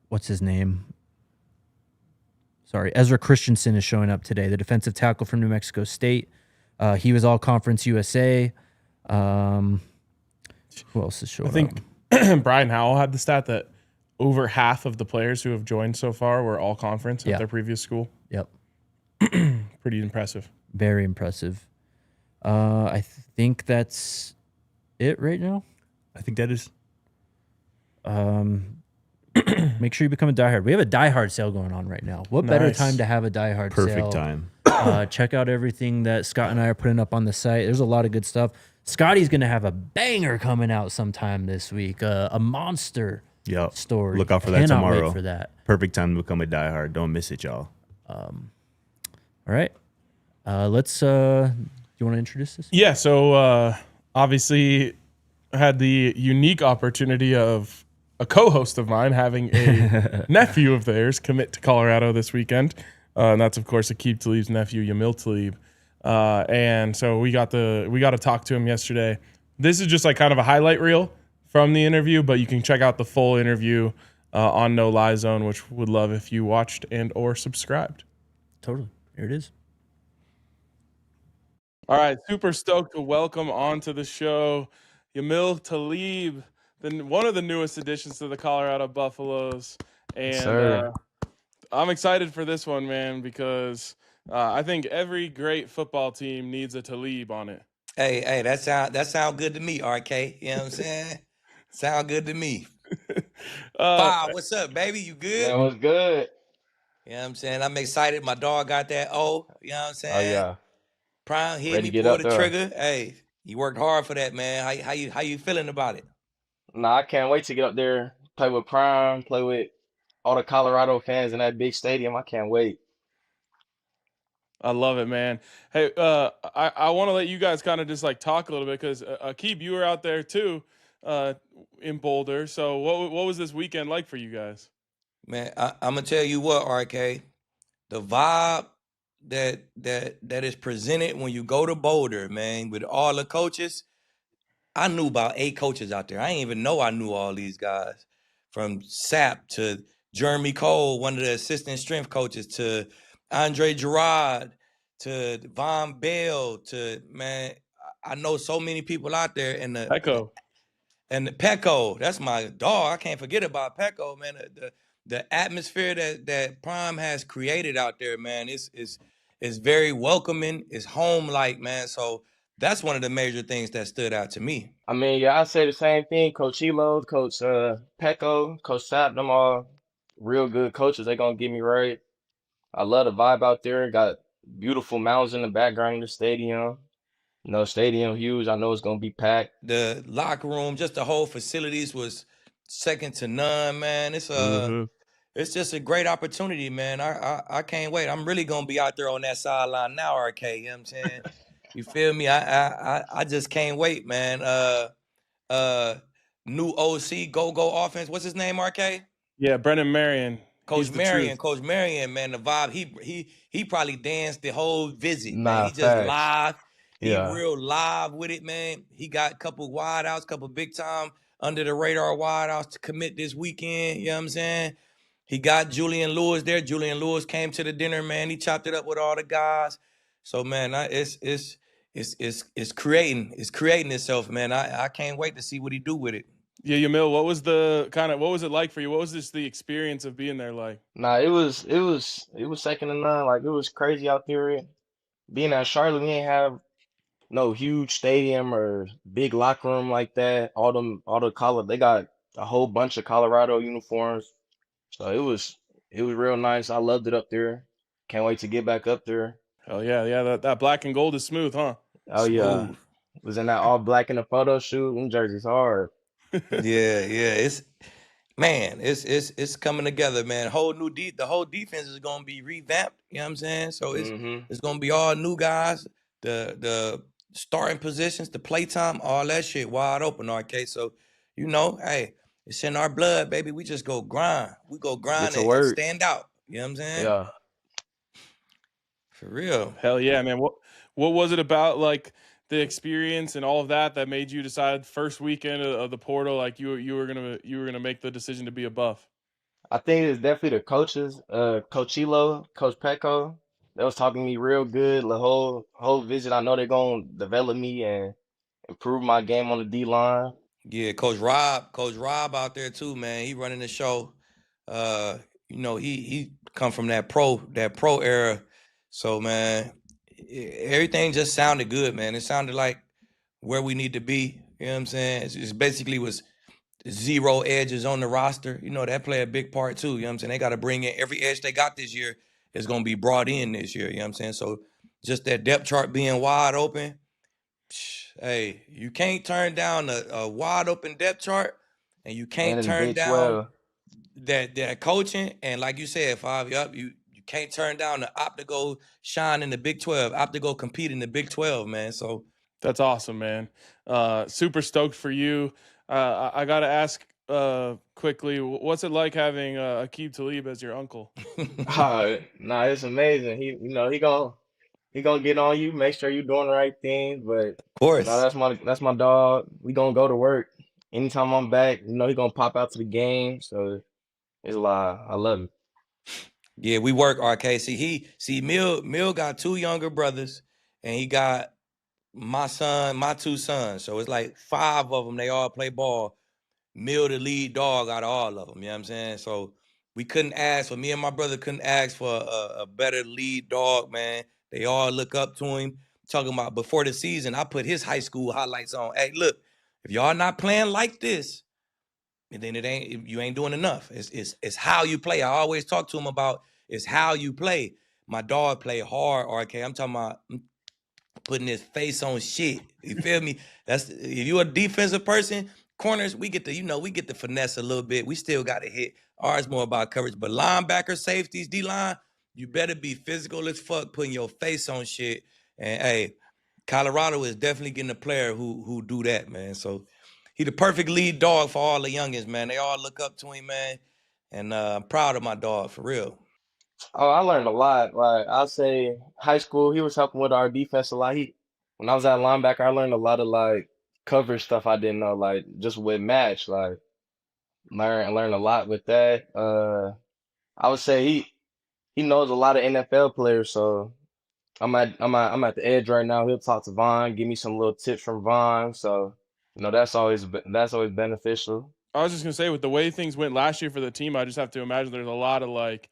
What's his name? Sorry, Ezra Christensen is showing up today. The defensive tackle from New Mexico State. He was All Conference USA. Who else is showing up? I think Brian Howell had the stat that over half of the players who have joined so far were all conference at their previous school. Yep. Pretty impressive. Very impressive. I think that's it right now. I think that is. Make sure you become a diehard. We have a diehard sale going on right now. What better Nice. time to have a diehard sale? Perfect time. Check out everything that Scott and I are putting up on the site. There's a lot of good stuff. Scotty's going to have a banger coming out sometime this week. A monster story. Look out for that Cannot tomorrow. Wait for that. Perfect time to become a diehard. Don't miss it, y'all. All right. Let's. Do you want to introduce this? Yeah. So obviously, I had the unique opportunity of a co-host of mine having a nephew of theirs commit to Colorado this weekend. And that's, of course, Aqib Talib's nephew, Yamil Talib. And so we got to talk to him yesterday. This is just like kind of a highlight reel from the interview, but you can check out the full interview on No Lie Zone, which would love if you watched and or subscribed. Totally. Here it is. All right, super stoked to welcome onto the show Yamil Talib, one of the newest additions to the Colorado Buffaloes. And I'm excited for this one, man, because I think every great football team needs a Talib on it. Hey, that sound good to me, RK. You know what I'm saying? Sound good to me. Bob, what's up, baby? You good? That was good. You know what I'm saying? I'm excited. My dog got that O. You know what I'm saying? Oh yeah. Prime hit Ready me, to get pull up the there. trigger. Hey, you worked hard for that, man. How you feeling about it? Nah, I can't wait to get up there, play with Prime, play with all the Colorado fans in that big stadium. I can't wait. I love it, man. Hey, I want to let you guys kind of just like talk a little bit because Aqib, you were out there too in Boulder. So what was this weekend like for you guys? Man, I'm gonna tell you what, RK, the vibe that is presented when you go to Boulder, man, with all the coaches. I knew about 8 coaches out there. I didn't even know I knew all these guys, from Sapp to Jeremy Cole, one of the assistant strength coaches, to Andre Gerard, to Von Bell, to, man, I know so many people out there. And Echo. And the Pecco, that's my dog. I can't forget about Pecco, man. The atmosphere that Prime has created out there, man, is very welcoming. It's home-like, man. So that's one of the major things that stood out to me. I mean, yeah, I say the same thing. Coach Elo, Coach Pecco, Coach Sapp, them all real good coaches. They gonna get me right. I love the vibe out there. Got beautiful mountains in the background of the stadium. You know, stadium huge. I know it's gonna be packed. The locker room, just the whole facilities was second to none, man. It's It's just a great opportunity, man. I can't wait. I'm really gonna be out there on that sideline now, RK. You know what I'm saying? You feel me? I just can't wait, man. New OC, go offense. What's his name, RK? Yeah, Brennan Marion. Coach Marion, man, the vibe. He probably danced the whole visit, man. He just Facts. live. Yeah. He real live with it, man. He got a couple wide outs, couple big time under the radar wide outs to commit this weekend. You know what I'm saying? He got Julian Lewis there. Julian Lewis came to the dinner, man. He chopped it up with all the guys. So, man, it's creating itself, man. I can't wait to see what he do with it. Yeah, Yamil, what was it like for you? What was the experience of being there like? Nah, it was second to none. Like, it was crazy out there. Being at Charlotte, we ain't have no huge stadium or big locker room like that. All the college, they got a whole bunch of Colorado uniforms. So it was real nice. I loved it up there. Can't wait to get back up there. Oh yeah, that black and gold is smooth, huh? Oh yeah, was in that all black in the photo shoot. Them jerseys hard. Yeah, it's coming together, man. The whole defense is gonna be revamped. You know what I'm saying? So it's gonna be all new guys. The starting positions, the playtime, all that shit wide open. RK. So hey, it's in our blood, baby. We just go grind. We go grind and stand out. You know what I'm saying? Yeah. For real. Hell yeah, man. What was it about like the experience and all of that made you decide first weekend of the portal like you were gonna make the decision to be a Buff? I think it's definitely the coaches, Coach Elo, Coach Pecco. They was talking to me real good the whole visit. I know they're gonna develop me and improve my game on the D line. Yeah, Coach Rob out there too, man. He running the show. He come from that pro era. So, man, everything just sounded good, man. It sounded like where we need to be. You know what I'm saying? It's basically was 0 edges on the roster. That play a big part too. You know what I'm saying? They got to bring in every edge they got this year is going to be brought in this year. You know what I'm saying? So just that depth chart being wide open. Hey, you can't turn down a wide open depth chart, and you can't turn down that coaching. And like you said, you can't turn down the opt to go shine in the Big 12, opt to go compete in the Big 12, man. So that's awesome, man. Super stoked for you. I got to ask quickly, what's it like having Aqib Talib as your uncle? Nah, it's amazing. He gonna get on you, make sure you're doing the right thing. But of course, that's my dog. We gonna go to work. Anytime I'm back, he gonna pop out to the game. So it's live. I love him. Yeah, we work, RK. Mill got 2 younger brothers, and he got my 2 sons. So it's like 5 of them. They all play ball. Mill the lead dog out of all of them. You know what I'm saying? So me and my brother couldn't ask for a better lead dog, man. They all look up to him. Talking about before the season, I put his high school highlights on. Hey, look, if y'all not playing like this, then you ain't doing enough. It's how you play. I always talk to him about it's how you play. My dog play hard, RK. I'm talking about putting his face on shit. You feel me? If you're a defensive person, corners, we get the finesse a little bit. We still got to hit. Ours more about coverage. But linebackers, safeties, D-line, you better be physical as fuck, putting your face on shit. And hey, Colorado is definitely getting a player who do that, man. So he the perfect lead dog for all the youngins, man. They all look up to him, man. And I'm proud of my dog, for real. Oh, I learned a lot. Like I'll say high school, he was helping with our defense a lot. When I was at linebacker, I learned a lot of like coverage stuff I didn't know, like just with match, like learn a lot with that. I would say he knows a lot of NFL players, so I'm at the edge right now. He'll talk to Vaughn, give me some little tips from Vaughn. So, that's always beneficial. I was just gonna say, with the way things went last year for the team, I just have to imagine there's a lot of like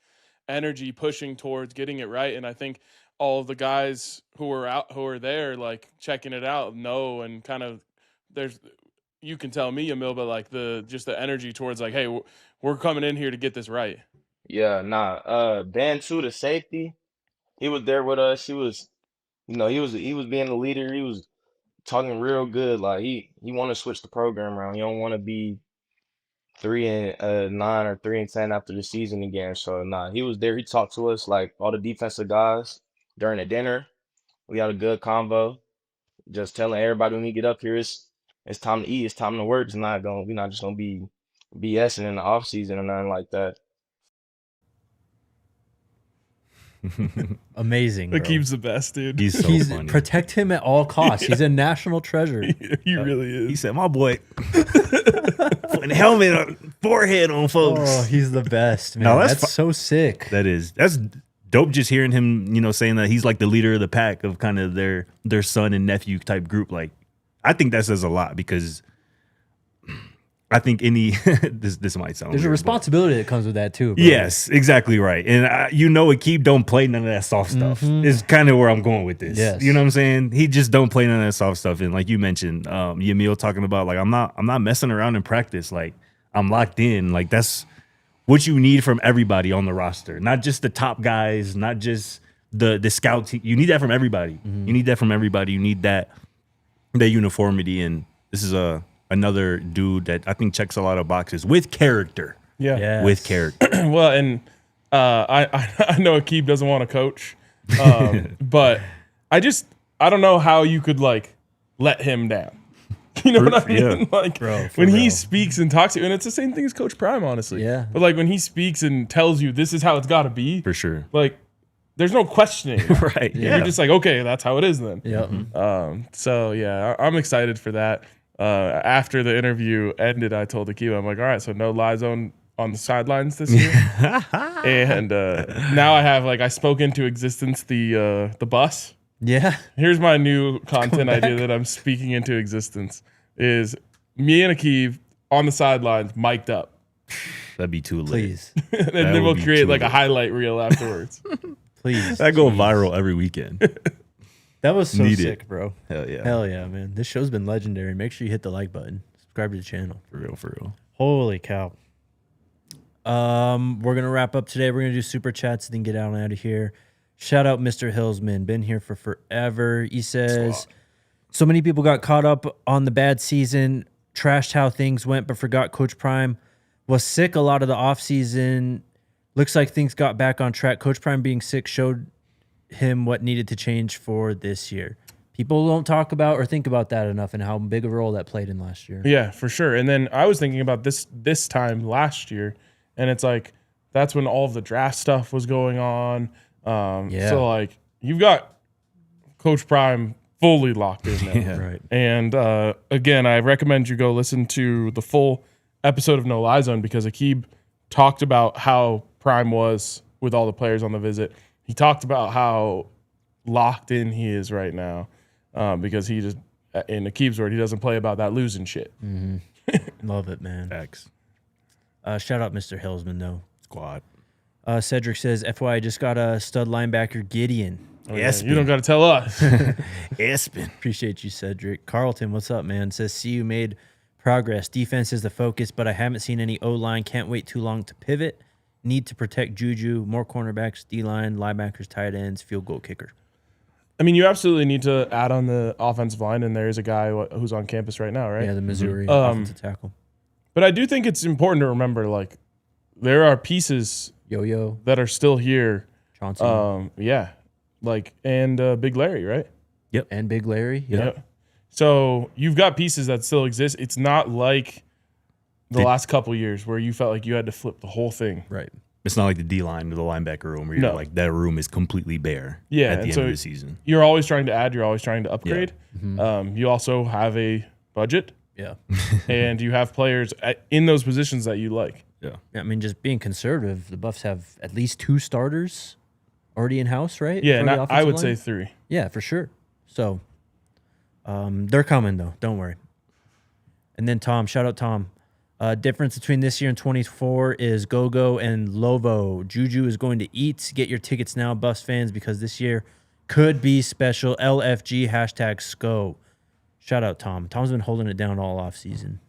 energy pushing towards getting it right. And I think all of the guys who are there, like checking it out, know, and kind of you can tell me, Yamil, but like the energy towards like, hey, we're coming in here to get this right. Yeah, nah. Ben too, the safety, he was there with us. He was, he was being the leader. He was talking real good. Like he want to switch the program around. He don't want to be 3-9 or 3-10 after the season again. So nah, he was there. He talked to us like all the defensive guys during the dinner. We had a good convo. Just telling everybody when we get up here, it's time to eat. It's time to work. We're not just gonna be BSing in the off season or nothing like that. Amazing. Bro. Aqib's the best, dude. He's so funny. Protect him at all costs. He's a national treasure. He really is. He said, "My boy, putting helmet on forehead on folks." Oh, he's the best, man. No, that's so sick. That's dope. Just hearing him, saying that he's like the leader of the pack of kind of their son and nephew type group. Like, I think that says a lot because I think this might sound there's weird, a responsibility that comes with that too. Bro. Yes, exactly right. And Aqib don't play none of that soft stuff. Is kind of where I'm going with this. Yes. You know what I'm saying? He just don't play none of that soft stuff. And like you mentioned, Yamil talking about like I'm not messing around in practice. Like I'm locked in. Like that's what you need from everybody on the roster, not just the top guys, not just the scout team. You need that from everybody. You need that from everybody. You need that uniformity. And this is another dude that I think checks a lot of boxes with character. Yeah. Yes. With character. Well, and I know Aqib doesn't want to coach, but I don't know how you could like let him down. You know what I mean? Yeah. Like Bro, when he real. speaks and talks to you, and it's the same thing as Coach Prime, honestly. Yeah. But like when he speaks and tells you this is how it's got to be, For sure. like there's no questioning. Right. Yeah. You're just like, okay, that's how it is then. Yeah. So yeah, I'm excited for that. After the interview ended, I told Aqib, I'm like, all right, so no lie zone on the sidelines this year. And now I spoke into existence the bus. Yeah. Here's my new content idea that I'm speaking into existence is me and Aqib on the sidelines, mic'd up. That'd be too late. Please. And That then would we'll be create too like a late. highlight reel afterwards. Please. That go viral every weekend. That was so Need it. sick, bro. Hell yeah. Hell yeah, man. This show's been legendary. Make sure you hit the like button. Subscribe to the channel. For real. Holy cow. We're gonna wrap up today. We're gonna do super chats and then get out and out of here. Shout out Mr. Hillsman, been here for forever. He says, so many people got caught up on the bad season, trashed how things went, but forgot Coach Prime was sick a lot of the offseason. Looks like things got back on track. Coach Prime being sick showed him what needed to change for this year. People don't talk about or think about that enough and how big of a role that played in last year. Yeah, for sure. And then I was thinking about this time last year, and it's like that's when all of the draft stuff was going on. So like you've got Coach Prime fully locked in now. Yeah. Right. And again, I recommend you go listen to the full episode of No Lie Zone because Aqib talked about how Prime was with all the players on the visit. He talked about how locked in he is right now because he just, in Aqib's word, he doesn't play about that losing shit. Love it, man. X Shout out Mr. Hillsman, though. squad. Cedric says, FYI, I just got a stud linebacker, Gideon. Oh, yeah, you don't got to tell us. Espen. Appreciate you, Cedric. Carlton, what's up, man? Says, see you made progress. Defense is the focus, but I haven't seen any O-line. Can't wait too long to pivot. Need to protect Juju. More cornerbacks, D-line, linebackers, tight ends, field goal kicker. I mean, you absolutely need to add on the offensive line, and there's a guy who's on campus right now, right? Yeah, the Missouri offensive tackle. But I do think it's important to remember, like, there are pieces Yo-Yo. that are still here Chauncey. Yeah. Like, and Big Larry, right? And Big Larry. Yep. So you've got pieces that still exist. It's not like the last couple years where you felt like you had to flip the whole thing. Right. It's not like the D line or the linebacker room where you're like, that room is completely bare at the end of the season. You're always trying to add, you're always trying to upgrade. You also have a budget. Yeah. And you have players in those positions that you like. Yeah. I mean, just being conservative, the Buffs have at least 2 starters already in house, right? Yeah, For and the I would offensive say line? 3. Yeah, for sure. So they're coming, though. Don't worry. And then Tom, shout out Tom. Difference between this year and 24 is Go-Go and Lovo. Juju is going to eat. Get your tickets now, Buffs fans, because this year could be special. LFG, #SCO. Shout out Tom. Tom's been holding it down all off season.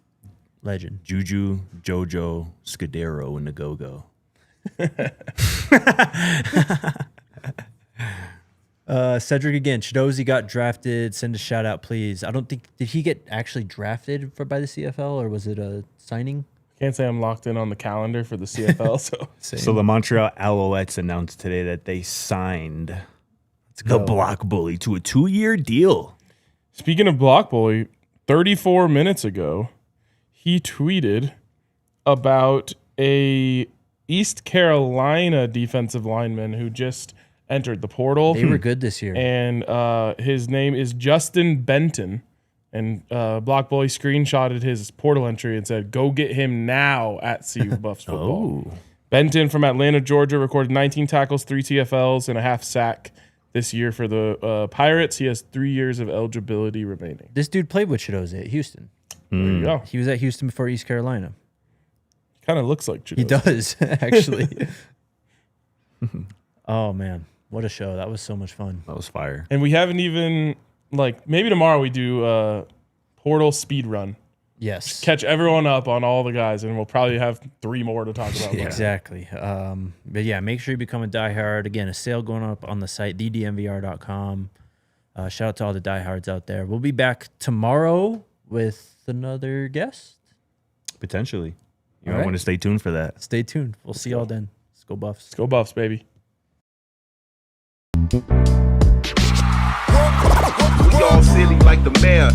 Legend. Juju, JoJo, Scudero, and the Go-Go. Cedric again. Chidozie got drafted. Send a shout out, please. I don't think, did he get actually drafted by the CFL or was it a signing? Can't say I'm locked in on the calendar for the CFL. So the Montreal Alouettes announced today that they signed the Block Bully to a 2-year deal. Speaking of Block Bully, 34 minutes ago, he tweeted about a East Carolina defensive lineman who just entered the portal. They were good this year. And his name is Justin Benton. And Block Bully screenshotted his portal entry and said, "Go get him now at CU Buffs football." Benton from Atlanta, Georgia, recorded 19 tackles, 3 TFLs, and a half sack this year for the Pirates. He has 3 years of eligibility remaining. This dude played with Chidozie at Houston. There you go. He was at Houston before East Carolina. Kind of looks like Chidozie. He does, actually. Oh, man. What a show. That was so much fun. That was fire. And we haven't even, maybe tomorrow we do portal speed run. Yes. Catch everyone up on all the guys, and we'll probably have 3 more to talk about. Exactly. But yeah, make sure you become a diehard. Again, a sale going up on the site, thednvr.com. Shout out to all the diehards out there. We'll be back tomorrow with another guest. Potentially. You might want to stay tuned for that. Stay tuned. We'll see y'all then. Let's go Buffs. Let's go Buffs, baby. We all silly like the mayor.